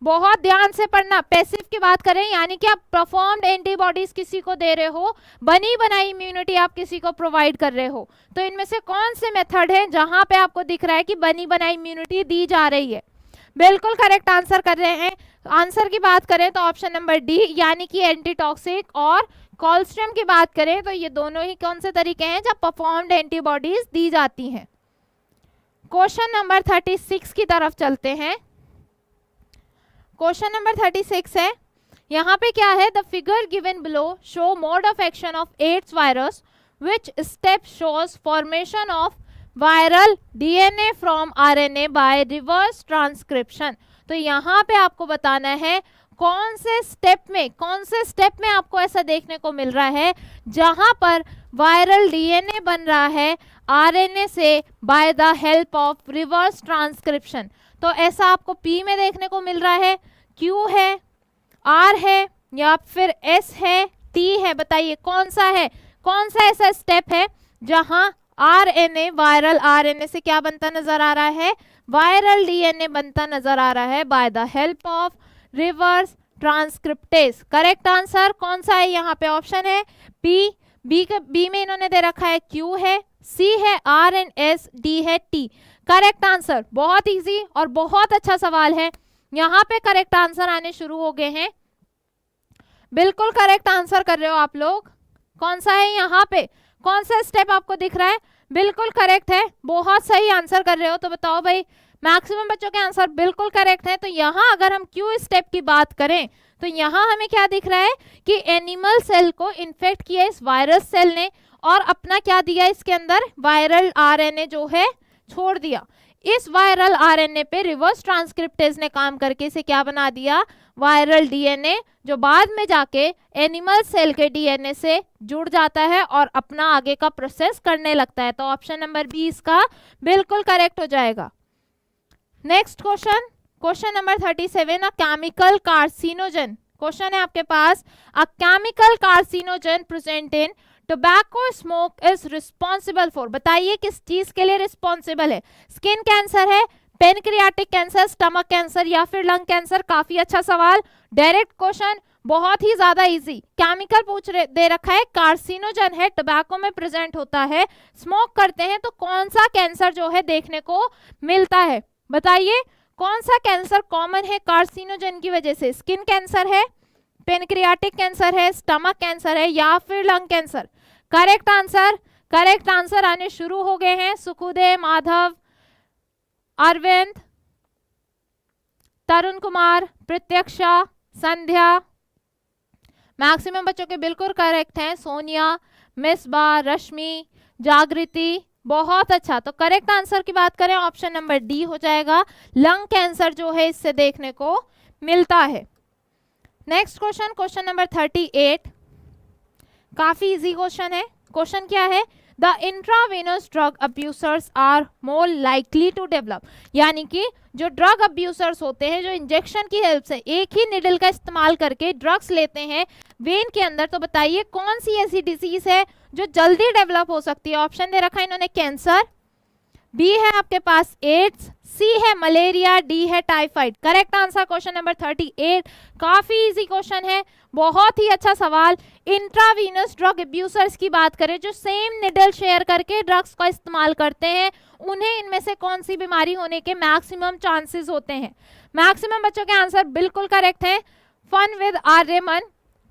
बहुत ध्यान से पढ़ना। पैसिव की बात करें यानी कि आप परफॉर्म्ड एंटीबॉडीज किसी को दे रहे हो, बनी बनाई इम्यूनिटी आप किसी को प्रोवाइड कर रहे हो। तो इनमें से कौन से मेथड है जहां पे आपको दिख रहा है कि बनी बनाई इम्यूनिटी दी जा रही है। बिल्कुल करेक्ट आंसर कर रहे हैं। आंसर की बात करें तो ऑप्शन नंबर डी यानी कि एंटीटॉक्सिक और कोल्स्ट्रम की बात करें तो ये दोनों ही कौन से तरीके हैं जब परफॉर्म्ड एंटीबॉडीज दी जाती हैं। क्वेश्चन नंबर 36 की तरफ चलते हैं। क्वेश्चन नंबर 36 है, यहाँ पे क्या है, the figure given below show mode of action of AIDS virus which step shows formation of viral DNA from RNA by reverse transcription. तो यहाँ पे आपको बताना है कौन से स्टेप में आपको ऐसा देखने को मिल रहा है जहां पर वायरल DNA बन रहा है RNA से by the help of reverse transcription. तो ऐसा आपको P में देखने को मिल रहा है, Q है, R है या फिर S है, T है। बताइए कौन सा है, कौन सा ऐसा स्टेप है जहां RNA वायरल RNA से क्या बनता नजर आ रहा है, वायरल DNA बनता नजर आ रहा है by the help of reverse transcriptase. Correct answer कौन सा है यहाँ पे, ऑप्शन है बी में इन्होंने दे रखा है Q है, C है R एंड S, D है T। करेक्ट आंसर, बहुत इजी और बहुत अच्छा सवाल है। यहाँ पे करेक्ट आंसर आने शुरू हो गए हैं, बिल्कुल करेक्ट आंसर कर रहे हो आप लोग। कौन सा है यहाँ पे, कौन सा स्टेप आपको दिख रहा है, बिल्कुल करेक्ट है, बहुत सही आंसर कर रहे हो। तो बताओ भाई, मैक्सिमम बच्चों के आंसर बिल्कुल करेक्ट है। तो यहाँ अगर हम क्यू स्टेप की बात करें तो यहाँ हमें क्या दिख रहा है कि एनिमल सेल को इन्फेक्ट किया इस वायरस सेल ने और अपना क्या दिया इसके अंदर, वायरल RNA जो है छोड़ दिया। इस वायरल RNA पे रिवर्स ट्रांसक्रिप्टेज ने काम करके इसे क्या बना दिया, वायरल DNA, जो बाद में जाके एनिमल सेल के DNA से जुड़ जाता है और अपना आगे का प्रोसेस करने लगता है। तो ऑप्शन नंबर बी इसका बिल्कुल करेक्ट हो जाएगा। Next question, question number 37, a chemical carcinogen. Question है आपके पास, a chemical carcinogen present in tobacco smoke is responsible for. बताइए किस चीज के लिए रिस्पॉन्सिबल है, स्किन कैंसर है, पेनक्रियाटिक कैंसर, स्टमक कैंसर या फिर लंग कैंसर। काफी अच्छा सवाल, डायरेक्ट क्वेश्चन, बहुत ही ज्यादा इजी। केमिकल दे रखा है, कार्सिनोजन है, टोबैको में प्रेजेंट होता है, स्मोक करते हैं तो कौन सा कैंसर जो है देखने को मिलता है। बताइए कौन सा कैंसर कॉमन है कार्सिनोजन की वजह से, स्किन कैंसर है, पेनक्रियाटिक कैंसर है, स्टमक कैंसर है या फिर लंग कैंसर। करेक्ट आंसर आने शुरू हो गए हैं। सुखुदेव, माधव, अरविंद, तरुण कुमार, प्रत्यक्षा, संध्या। मैक्सिमम बच्चों के बिल्कुल करेक्ट हैं। सोनिया, मिसबा, रश्मि, जागृति, बहुत अच्छा। तो करेक्ट आंसर की बात करें ऑप्शन नंबर डी हो जाएगा। लंग कैंसर जो है इससे देखने को मिलता है। नेक्स्ट क्वेश्चन, क्वेश्चन नंबर 38, काफी इजी क्वेश्चन है। क्वेश्चन क्या है? The intravenous drug abusers are more likely to develop, यानी कि जो ड्रग अब्यूसर्स होते हैं, जो इंजेक्शन की हेल्प से एक ही निडल का इस्तेमाल करके ड्रग्स लेते हैं वेन के अंदर, तो बताइए कौन सी ऐसी डिजीज है जो जल्दी डेवलप हो सकती है? ऑप्शन दे रखा है इन्होंने, कैंसर, बी है आपके पास एड्स, सी है मलेरिया, डी है typhoid. Correct answer question number 38। काफी इजी क्वेश्चन है, बहुत ही अच्छा सवाल। इंट्रावीनस ड्रग अब्यूसर्स की बात करें, जो सेम निडल शेयर करके ड्रग्स का इस्तेमाल करते हैं, उन्हें इनमें से कौन सी बीमारी होने के मैक्सिमम चांसेस होते हैं? मैक्सिमम बच्चों के आंसर बिल्कुल करेक्ट हैं। फन विद आर्यमन,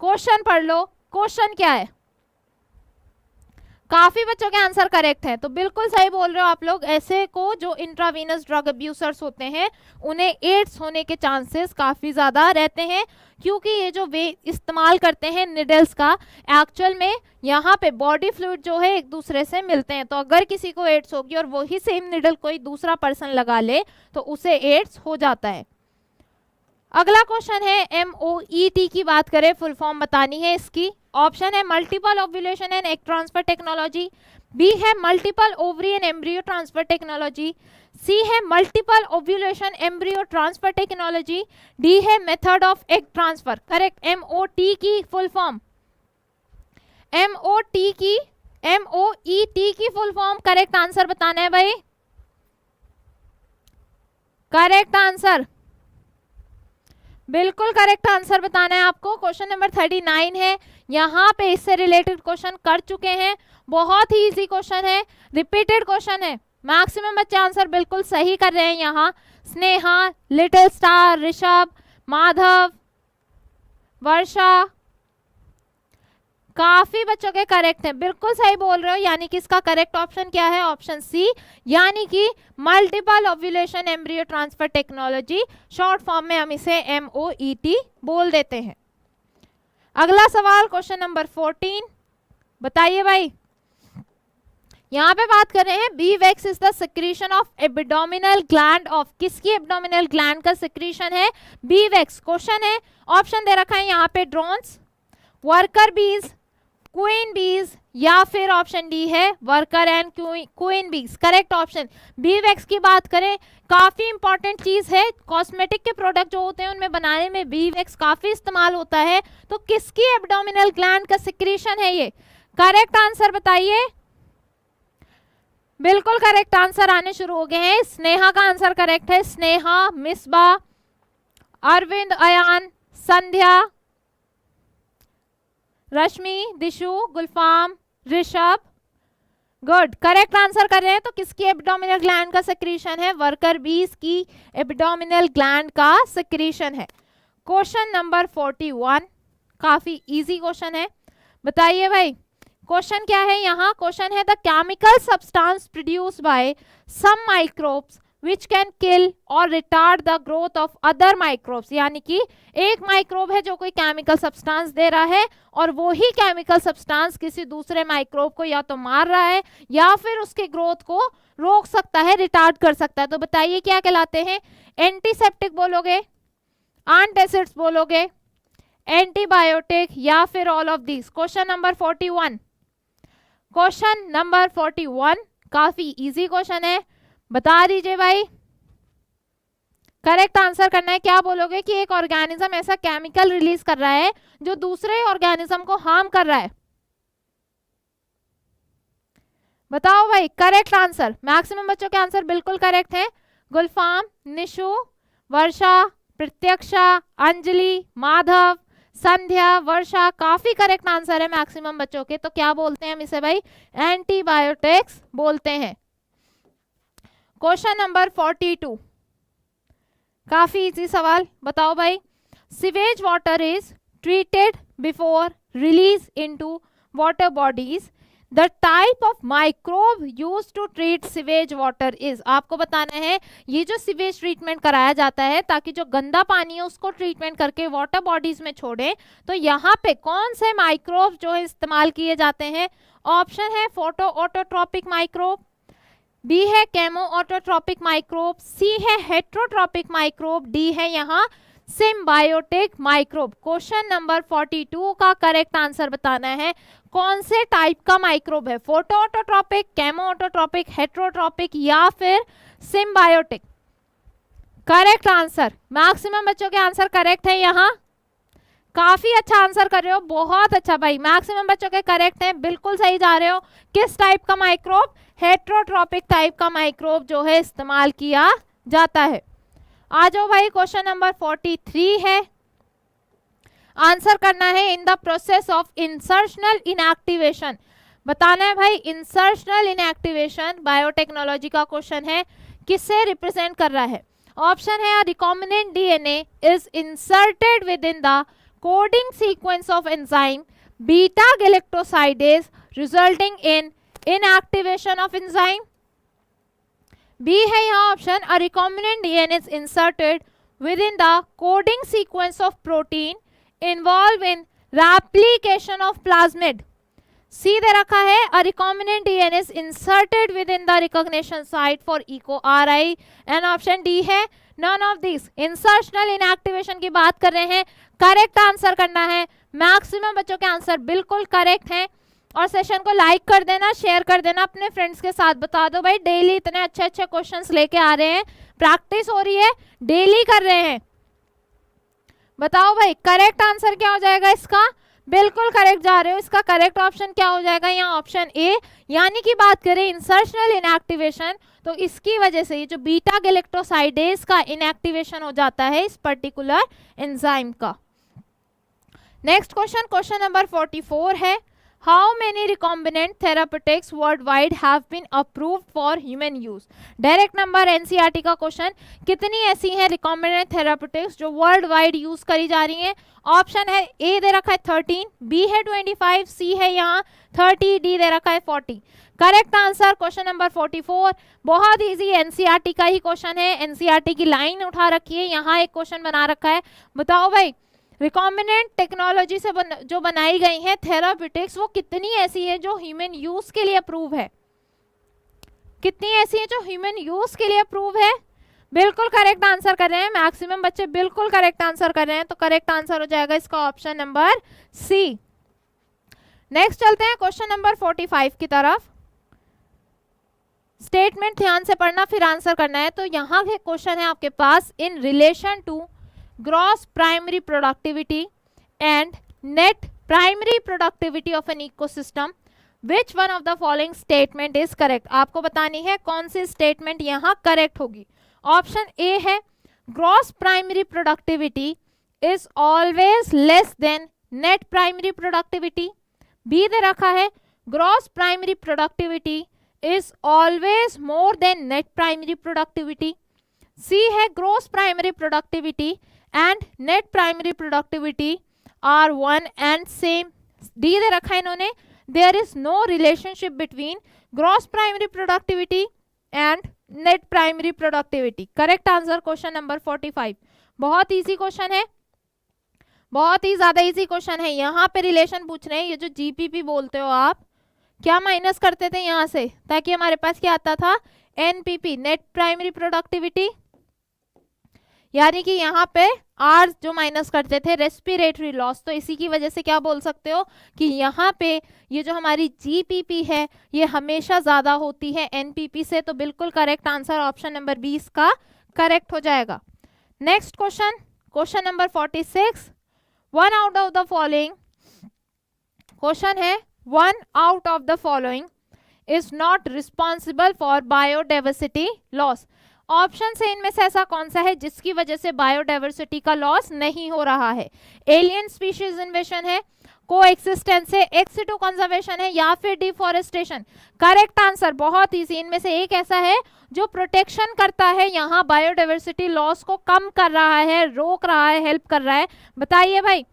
क्वेश्चन पढ़ लो। क्वेश्चन क्या है? काफी बच्चों के आंसर करेक्ट है, तो बिल्कुल सही बोल रहे हो आप लोग। ऐसे को जो इंट्रावीनस ड्रग अब्यूसर्स होते हैं उन्हें एड्स होने के चांसेस काफी ज्यादा रहते हैं, क्योंकि ये जो वे इस्तेमाल करते हैं निडल्स का, एक्चुअल में यहाँ पे बॉडी फ्लूइड जो है एक दूसरे से मिलते हैं। तो अगर किसी को एड्स होगी और वही सेम निडल कोई दूसरा पर्सन लगा ले तो उसे एड्स हो जाता है। अगला क्वेश्चन है MOET की बात करें, फुल फॉर्म बतानी है इसकी। ऑप्शन है multiple ovulation and egg transfer technology, B है multiple ovary and embryo transfer technology, C है multiple ovulation embryo transfer technology, D है method of egg transfer. Correct, MOT की फुल फॉर्म, MOET की full form correct answer बताना है भाई। Correct answer, बिल्कुल correct answer बताना है आपको। क्वेश्चन नंबर 39 है, यहाँ पे इससे रिलेटेड क्वेश्चन कर चुके हैं। बहुत ही इजी क्वेश्चन है, रिपीटेड क्वेश्चन है। मैक्सिमम बच्चे आंसर बिल्कुल सही कर रहे हैं यहाँ। स्नेहा, लिटिल स्टार, ऋषभ, माधव, वर्षा, काफी बच्चों के करेक्ट हैं, बिल्कुल सही बोल रहे हो। यानी कि इसका करेक्ट ऑप्शन क्या है? ऑप्शन सी, यानी कि multiple ovulation embryo transfer technology, short form में हम इसे MOET बोल देते हैं। अगला सवाल, क्वेश्चन नंबर 14, बताइए भाई। यहाँ पे बात कर रहे हैं B-Wax is the secretion of abdominal gland of, किसकी एब्डोमिनल ग्लैंड का सिक्रीशन है B-Wax? क्वेश्चन है, ऑप्शन दे रखा है यहाँ पे ड्रोन्स, वर्कर बीज, क्वीन बीज, या फिर ऑप्शन डी है वर्कर एंड क्वीन बीज। करेक्ट ऑप्शन B-Wax की बात करें, काफी इंपॉर्टेंट चीज है। कॉस्मेटिक के प्रोडक्ट जो होते हैं उनमें बनाने में B-Wax काफी इस्तेमाल होता है। तो किसकी एब्डोमिनल ग्लैंड का सिक्रीशन है ये? करेक्ट आंसर बताइए। बिल्कुल करेक्ट आंसर आने शुरू हो गए हैं। स्नेहा का आंसर करेक्ट है। स्नेहा, मिसबा, अरविंद, अयान, संध्या, रश्मि, दिशु, गुलफाम, ऋषभ, गुड, करेक्ट आंसर कर रहे हैं। तो किसकी एब्डोमिनल ग्लैंड का सिक्रीशन है? वर्कर बीज की एब्डोमिनल ग्लैंड का सिक्रीशन है। क्वेश्चन नंबर 41, काफी इजी क्वेश्चन है, बताइए भाई। क्वेश्चन क्या है यहाँ? क्वेश्चन है the chemical substance produce by some microbes which can kill और retard the growth of other microbes, यानी कि एक माइक्रोब है जो कोई केमिकल सब्सटेंस दे रहा है और वो ही केमिकल सब्सटेंस किसी दूसरे माइक्रोब को या तो मार रहा है या फिर उसके ग्रोथ को रोक सकता है, रिटार्ड कर सकता है। तो बताइए क्या कहलाते हैं? एंटीसेप्टिक बोलोगे, एंटासिड्स बोलोगे, एंटीबायोटिक, या फिर all of these? Question number 41, question number 41 काफी इजी क्वेश्चन है, बता दीजिए भाई। करेक्ट आंसर करना है। क्या बोलोगे कि एक ऑर्गेनिज्म ऐसा केमिकल रिलीज कर रहा है जो दूसरे ऑर्गेनिज्म को हार्म कर रहा है? बताओ भाई करेक्ट आंसर। मैक्सिमम बच्चों के आंसर बिल्कुल करेक्ट है। गुलफाम, निशु, वर्षा, प्रत्यक्षा, अंजलि, माधव, संध्या, वर्षा, काफी करेक्ट आंसर है मैक्सिमम बच्चों के। तो क्या बोलते हैं हम इसे भाई? एंटीबायोटिक्स बोलते हैं। क्वेश्चन नंबर 42, काफी इजी सवाल, बताओ भाई। Sewage water is treated before release into water bodies, the type of microbe use to treat sewage water is, आपको बताना है ये जो सीवेज ट्रीटमेंट कराया जाता है ताकि जो गंदा पानी है उसको ट्रीटमेंट करके वाटर बॉडीज में छोड़े, तो यहाँ पे कौन से माइक्रोब जो है इस्तेमाल किए जाते हैं? ऑप्शन है फोटो ऑटोट्रॉपिक माइक्रोब, बी है केमो ऑटोट्रॉपिक माइक्रोब, सी है हेट्रोट्रॉपिक माइक्रोब, डी है यहाँ सिम्बायोटिक माइक्रोब। क्वेश्चन नंबर 42 का करेक्ट आंसर बताना है कौन से टाइप का माइक्रोब है, photo autotrophic, chemo autotrophic, heterotrophic या फिर सिम्बायोटिक। करेक्ट आंसर, मैक्सिमम बच्चों के आंसर करेक्ट है, यहाँ काफी अच्छा आंसर कर रहे हो, बहुत अच्छा भाई, मैक्सिमम बच्चों के करेक्ट हैं, बिल्कुल सही जा रहे हो। किस टाइप का माइक्रोब? हेट्रोट्रॉपिक टाइप का माइक्रोब जो है इस्तेमाल किया जाता है। आ जाओ भाई, क्वेश्चन नंबर 43 है, आंसर करना है in the process of insertional inactivation. बताना है भाई इंसर्शनल इनएक्टिवेशन बायोटेक्नोलॉजी का क्वेश्चन है, किससे रिप्रेजेंट कर रहा है? ऑप्शन है recombinant DNA is inserted within the coding sequence of enzyme beta galactosidase resulting in inactivation of enzyme. B है यहाँ option a recombinant DNA is inserted within the coding sequence of protein involve in replication of plasmid. C दे रखा है अ recombinant DNA is inserted within the recognition site for EcoRI, and option D है none of this. Insertional inactivation की बात कर रहे हैं, correct answer करना है। मैक्सिमम बच्चों के आंसर बिल्कुल करेक्ट हैं, और सेशन को लाइक कर देना, शेयर कर देना, अपने फ्रेंड्स के साथ बता दो भाई डेली इतने अच्छे अच्छे क्वेश्चंस लेके आ रहे हैं, प्रैक्टिस हो रही है, डेली कर रहे हैं। बताओ भाई करेक्ट आंसर क्या हो जाएगा इसका? बिल्कुल करेक्ट जा रहे हो, इसका करेक्ट ऑप्शन क्या हो जाएगा? यहाँ ऑप्शन ए, यानी कि बात करें इंसर्शनल इनएक्टिवेशन, तो इसकी वजह से ये जो बीटा गैलेक्टोसाइडेज का इनएक्टिवेशन हो जाता है इस पर्टिकुलर एंजाइम का। नेक्स्ट क्वेश्चन, क्वेश्चन नंबर 44 है, How many recombinant therapeutics worldwide have been approved for human use? Direct number NCERT का क्वेश्चन, कितनी ऐसी हैं recombinant therapeutics जो वर्ल्ड वाइड यूज करी जा रही हैं? ऑप्शन है ए दे रखा है 13, बी है 25, सी है यहाँ 30, डी दे रखा है 40। करेक्ट आंसर क्वेश्चन नंबर 44, बहुत इजी एनसीईआरटी का ही क्वेश्चन है, एनसीईआरटी की लाइन उठा रखी है, यहाँ एक क्वेश्चन बना रखा है। बताओ भाई रिकॉम्बिनेंट टेक्नोलॉजी से जो बनाई गई हैं थेराप्यूटिक्स वो कितनी ऐसी है जो ह्यूमन यूज के लिए अप्रूव है? कितनी ऐसी है जो ह्यूमन यूज के लिए अप्रूव है? बिल्कुल करेक्ट आंसर कर रहे हैं, मैक्सिमम बच्चे बिल्कुल करेक्ट आंसर कर रहे हैं, तो करेक्ट आंसर हो जाएगा इसका ऑप्शन नंबर सी। नेक्स्ट चलते हैं क्वेश्चन नंबर 45 की तरफ। स्टेटमेंट ध्यान से पढ़ना फिर आंसर करना है। तो यहाँ के क्वेश्चन है आपके पास, in relation to gross primary productivity and net primary productivity of an ecosystem, which one of the following statement is correct? आपको बतानी है कौन सी स्टेटमेंट यहाँ करेक्ट होगी। ऑप्शन ए है gross primary productivity is always less than net primary productivity, B दे रखा है gross primary productivity is always more than net primary productivity, सी है gross primary productivity and net primary productivity are one and same, D दे रखा है इन्होंने there is no relationship between gross primary productivity and net primary productivity। Correct answer question number 45, बहुत easy question है, बहुत ही ज्यादा easy question है। यहाँ पे रिलेशन पूछ रहे हैं, ये जो जीपीपी बोलते हो आप, क्या माइनस करते थे यहाँ से ताकि हमारे पास क्या आता था? एनपीपी, नेट प्राइमरी प्रोडक्टिविटी, यानी कि यहाँ पे आर जो माइनस करते थे रेस्पिरेटरी लॉस, तो इसी की वजह से क्या बोल सकते हो कि यहाँ पे ये जो हमारी जीपीपी है ये हमेशा ज़्यादा होती है एनपीपी से, तो बिल्कुल करेक्ट आंसर ऑप्शन नंबर 20 का करेक्ट हो जाएगा। Next question, question number 46, one out of the following, question है one out of the following is not responsible for biodiversity loss. Option से इनमें से ऐसा कौन सा है जिसकी वजह से बायोडाइवर्सिटी का लॉस नहीं हो रहा है? एलियन स्पीशीज इन्वेशन है, कोएक्सिस्टेंस है, एक्स सिटू कंजर्वेशन है, या फिर डिफॉरेस्टेशन। करेक्ट आंसर बहुत इजी, इनमें से एक ऐसा है जो प्रोटेक्शन करता है, यहाँ बायोडाइवर्सिटी लॉस को कम कर रहा है, रोक रहा है, हेल्प कर रहा है। बताइए भाई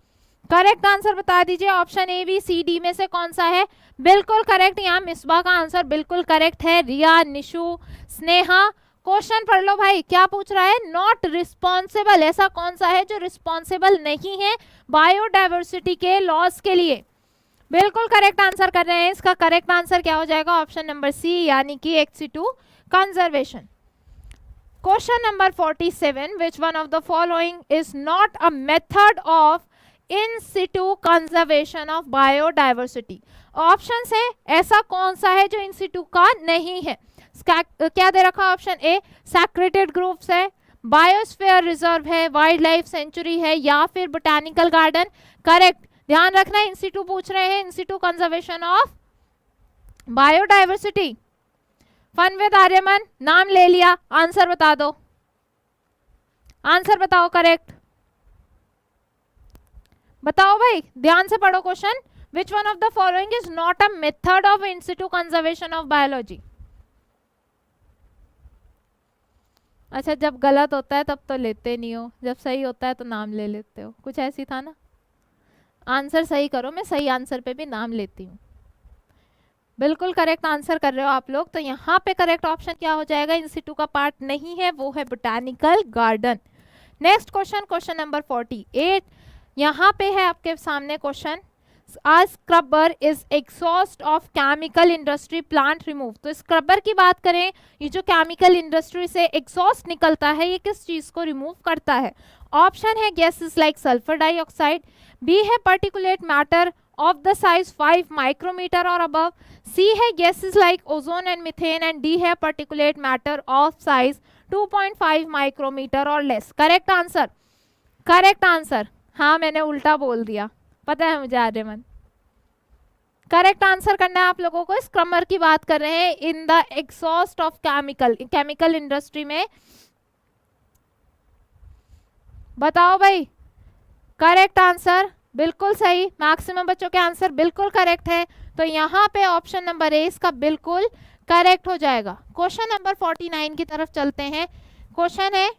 करेक्ट आंसर बता दीजिए, option A B C D में से कौन सा है बिल्कुल करेक्ट। यहाँ मिसबा का आंसर बिल्कुल करेक्ट है। रिया, निशु, स्नेहा, क्वेश्चन पढ़ लो भाई, क्या पूछ रहा है, नॉट रिस्पॉन्सिबल, ऐसा कौन सा है जो रिस्पॉन्सिबल नहीं है बायोडाइवर्सिटी के लॉस के लिए। बिल्कुल करेक्ट आंसर कर रहे हैं। इसका करेक्ट आंसर क्या हो जाएगा, ऑप्शन नंबर सी, यानी कि HC2 conservation. Question number 47, which one of the following is not a method of in Situ conservation of biodiversity. Option है ऐसा कौन सा है जो इन सिटू का नहीं है। क्या दे रखा, ऑप्शन ए सैक्रेटेड ग्रुप्स है, बायोस्फीयर रिजर्व है, वाइल्ड लाइफ सेंचुरी है, या फिर बोटानिकल गार्डन। करेक्ट, ध्यान रखना, इंस्टीट्यूट पूछ रहे हैं, institute conservation of biodiversity. Fun with Aryaman, नाम ले लिया, आंसर बता दो, आंसर बताओ करेक्ट, बताओ भाई, ध्यान से पढ़ो question. Which one of the following is not a method of institute conservation of biology. अच्छा, जब गलत होता है तब तो लेते नहीं हो, जब सही होता है तो नाम ले लेते हो, कुछ ऐसी था ना। आंसर सही करो, मैं सही आंसर पे भी नाम लेती हूँ। बिल्कुल करेक्ट आंसर कर रहे हो आप लोग। तो यहाँ पे करेक्ट ऑप्शन क्या हो जाएगा, इंस्टीट्यूट का पार्ट नहीं है, वो है botanical garden. Next question, question number 48, यहाँ पे है आपके सामने question, a scrubber is exhaust of chemical industry plant remove. तो स्क्रबर की बात करें, ये जो केमिकल इंडस्ट्री से एग्जॉस्ट निकलता है, ये किस चीज को रिमूव करता है। ऑप्शन है gases like sulphur dioxide, B है particulate matter of the size 5 micrometre और अबव, सी है gases like ozone and methane, and D है particulate matter of size 2.5 micrometre और less. Correct answer, correct answer, हाँ मैंने उल्टा बोल दिया, पता है मुझे आर्यमन। करेक्ट आंसर करना है आप लोगों को। स्क्रबर की बात कर रहे हैं, in the exhaust of chemical industry में। बताओ भाई, करेक्ट आंसर बिल्कुल सही, मैक्सिमम बच्चों के आंसर बिल्कुल करेक्ट है। तो यहाँ पे ऑप्शन नंबर ए इसका बिल्कुल करेक्ट हो जाएगा। क्वेश्चन नंबर 49 की तरफ चलते हैं। क्वेश्चन है,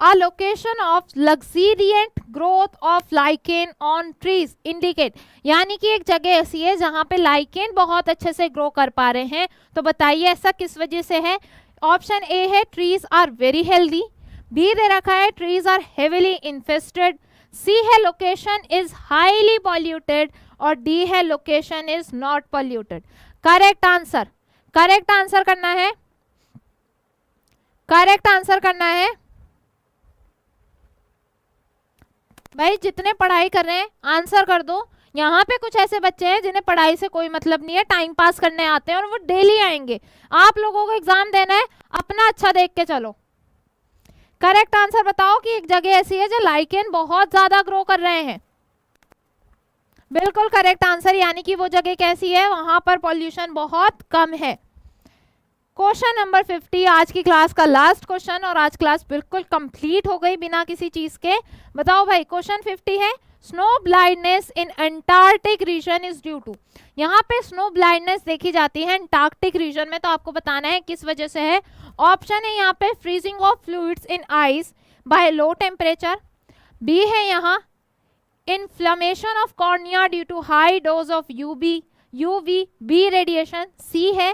A location of luxuriant growth of lichen on trees indicate, यानी कि एक जगह ऐसी है जहां पे लाइकेन बहुत अच्छे से ग्रो कर पा रहे हैं। तो बताइए ऐसा किस वजह से है। ऑप्शन ए है trees are very healthy, B दे रखा है trees are heavily infested, C है लोकेशन इज हाईली पॉल्यूटेड, और डी है location is not polluted. Correct answer, correct answer करना है, करेक्ट आंसर करना है भाई। जितने पढ़ाई कर रहे हैं आंसर कर दो। यहाँ पे कुछ ऐसे बच्चे हैं जिन्हें पढ़ाई से कोई मतलब नहीं है, टाइम पास करने आते हैं और वो डेली आएंगे। आप लोगों को एग्जाम देना है, अपना अच्छा देख के चलो। करेक्ट आंसर बताओ कि एक जगह ऐसी है जो लाइकेन बहुत ज्यादा ग्रो कर रहे हैं। बिल्कुल करेक्ट आंसर, यानी कि वो जगह कैसी है, वहां पर पॉल्यूशन बहुत कम है। क्वेश्चन नंबर 50, आज की क्लास का लास्ट क्वेश्चन, और आज क्लास बिल्कुल कंप्लीट हो गई बिना किसी चीज के। बताओ भाई, क्वेश्चन 50 है, snow blindness in Antarctic region is due to. यहाँ पे स्नो ब्लाइंडनेस देखी जाती है अंटार्कटिक रीजन में, तो आपको बताना है किस वजह से है। ऑप्शन है यहाँ पे freezing of fluids in eyes by low temperature, B है यहाँ inflammation of cornea due to high dose of UV radiation, C है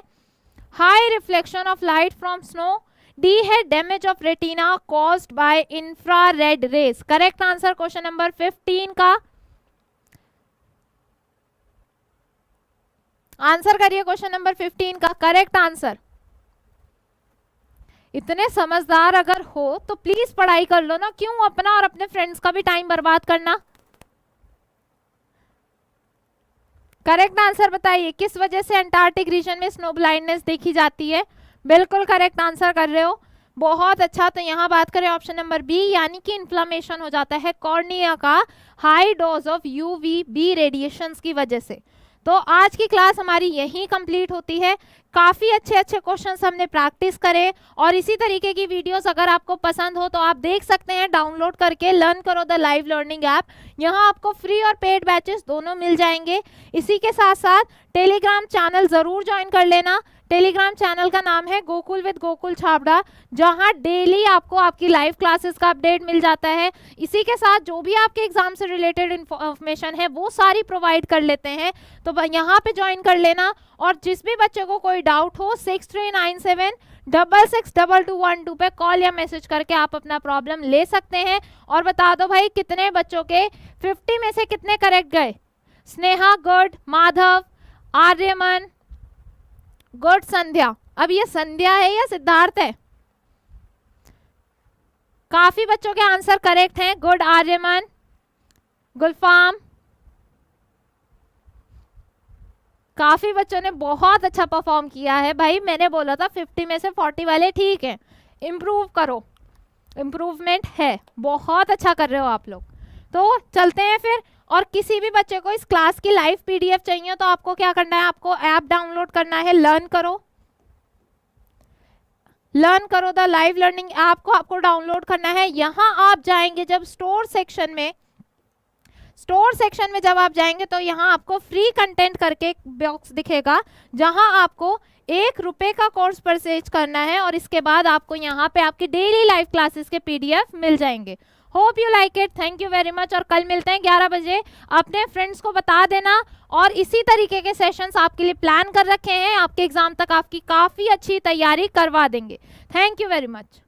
high reflection of light from snow, D है damage of retina caused by infrared rays. Correct answer question number 15 का answer करिए। Question number 15 का correct answer. इतने समझदार अगर हो तो प्लीज पढ़ाई कर लो ना, क्यों अपना और अपने फ्रेंड्स का भी टाइम बर्बाद करना। करेक्ट आंसर बताइए, किस वजह से अंटार्कटिक रीजन में स्नो ब्लाइंडनेस देखी जाती है। बिल्कुल करेक्ट आंसर कर रहे हो, बहुत अच्छा। तो यहाँ बात करें ऑप्शन नंबर बी, यानी कि इन्फ्लेमेशन हो जाता है कॉर्निया का high dose of UV radiations की वजह से। तो आज की क्लास हमारी यहीं कंप्लीट होती है। काफ़ी अच्छे अच्छे क्वेश्चंस हमने प्रैक्टिस करे, और इसी तरीके की वीडियोस अगर आपको पसंद हो तो आप देख सकते हैं डाउनलोड करके लर्न करो द लाइव लर्निंग ऐप। यहाँ आपको फ्री और पेड बैचेस दोनों मिल जाएंगे। इसी के साथ साथ टेलीग्राम चैनल ज़रूर ज्वाइन कर लेना। टेलीग्राम चैनल का नाम है गोकुल विद गोकुल छाबड़ा, जहां डेली आपको आपकी लाइव क्लासेस का अपडेट मिल जाता है। इसी के साथ जो भी आपके एग्जाम से रिलेटेड इंफॉर्मेशन है वो सारी प्रोवाइड कर लेते हैं, तो यहाँ पे ज्वाइन कर लेना। और जिस भी बच्चे को कोई डाउट हो 6397662212 पे कॉल या मैसेज करके आप अपना प्रॉब्लम ले सकते हैं। और बता दो भाई कितने बच्चों के 50 में से कितने करेक्ट गए? स्नेहा गुड, माधव, आर्यमन गुड, संध्या, अब ये संध्या है या सिद्धार्थ है? काफी बच्चों के आंसर करेक्ट हैं, गुड आर्यमन, गुलफाम, काफी बच्चों ने बहुत अच्छा परफॉर्म किया है भाई। मैंने बोला था 50 में से 40 वाले ठीक है, इम्प्रूव करो, इम्प्रूवमेंट है, बहुत अच्छा कर रहे हो आप लोग। तो चलते हैं फिर। और किसी भी बच्चे को इस क्लास की लाइव पीडीएफ चाहिए तो आपको क्या करना है, आपको ऐप डाउनलोड करना है, लर्न करो द लाइव लर्निंग ऐप को आपको डाउनलोड करना है। यहाँ आप जाएंगे जब स्टोर सेक्शन में जब आप जाएंगे तो यहाँ आपको फ्री कंटेंट करके एक बॉक्स दिखेगा, जहाँ आपको ₹1 का कोर्स परचेज करना है और इसके बाद आपको यहाँ पे आपकी डेली लाइव क्लासेस के पीडीएफ मिल जाएंगे। Hope you like it, thank you very much. और कल मिलते हैं 11 बजे। अपने फ्रेंड्स को बता देना, और इसी तरीके के सेशंस आपके लिए प्लान कर रखे हैं, आपके एग्जाम तक आपकी काफ़ी अच्छी तैयारी करवा देंगे। Thank you very much.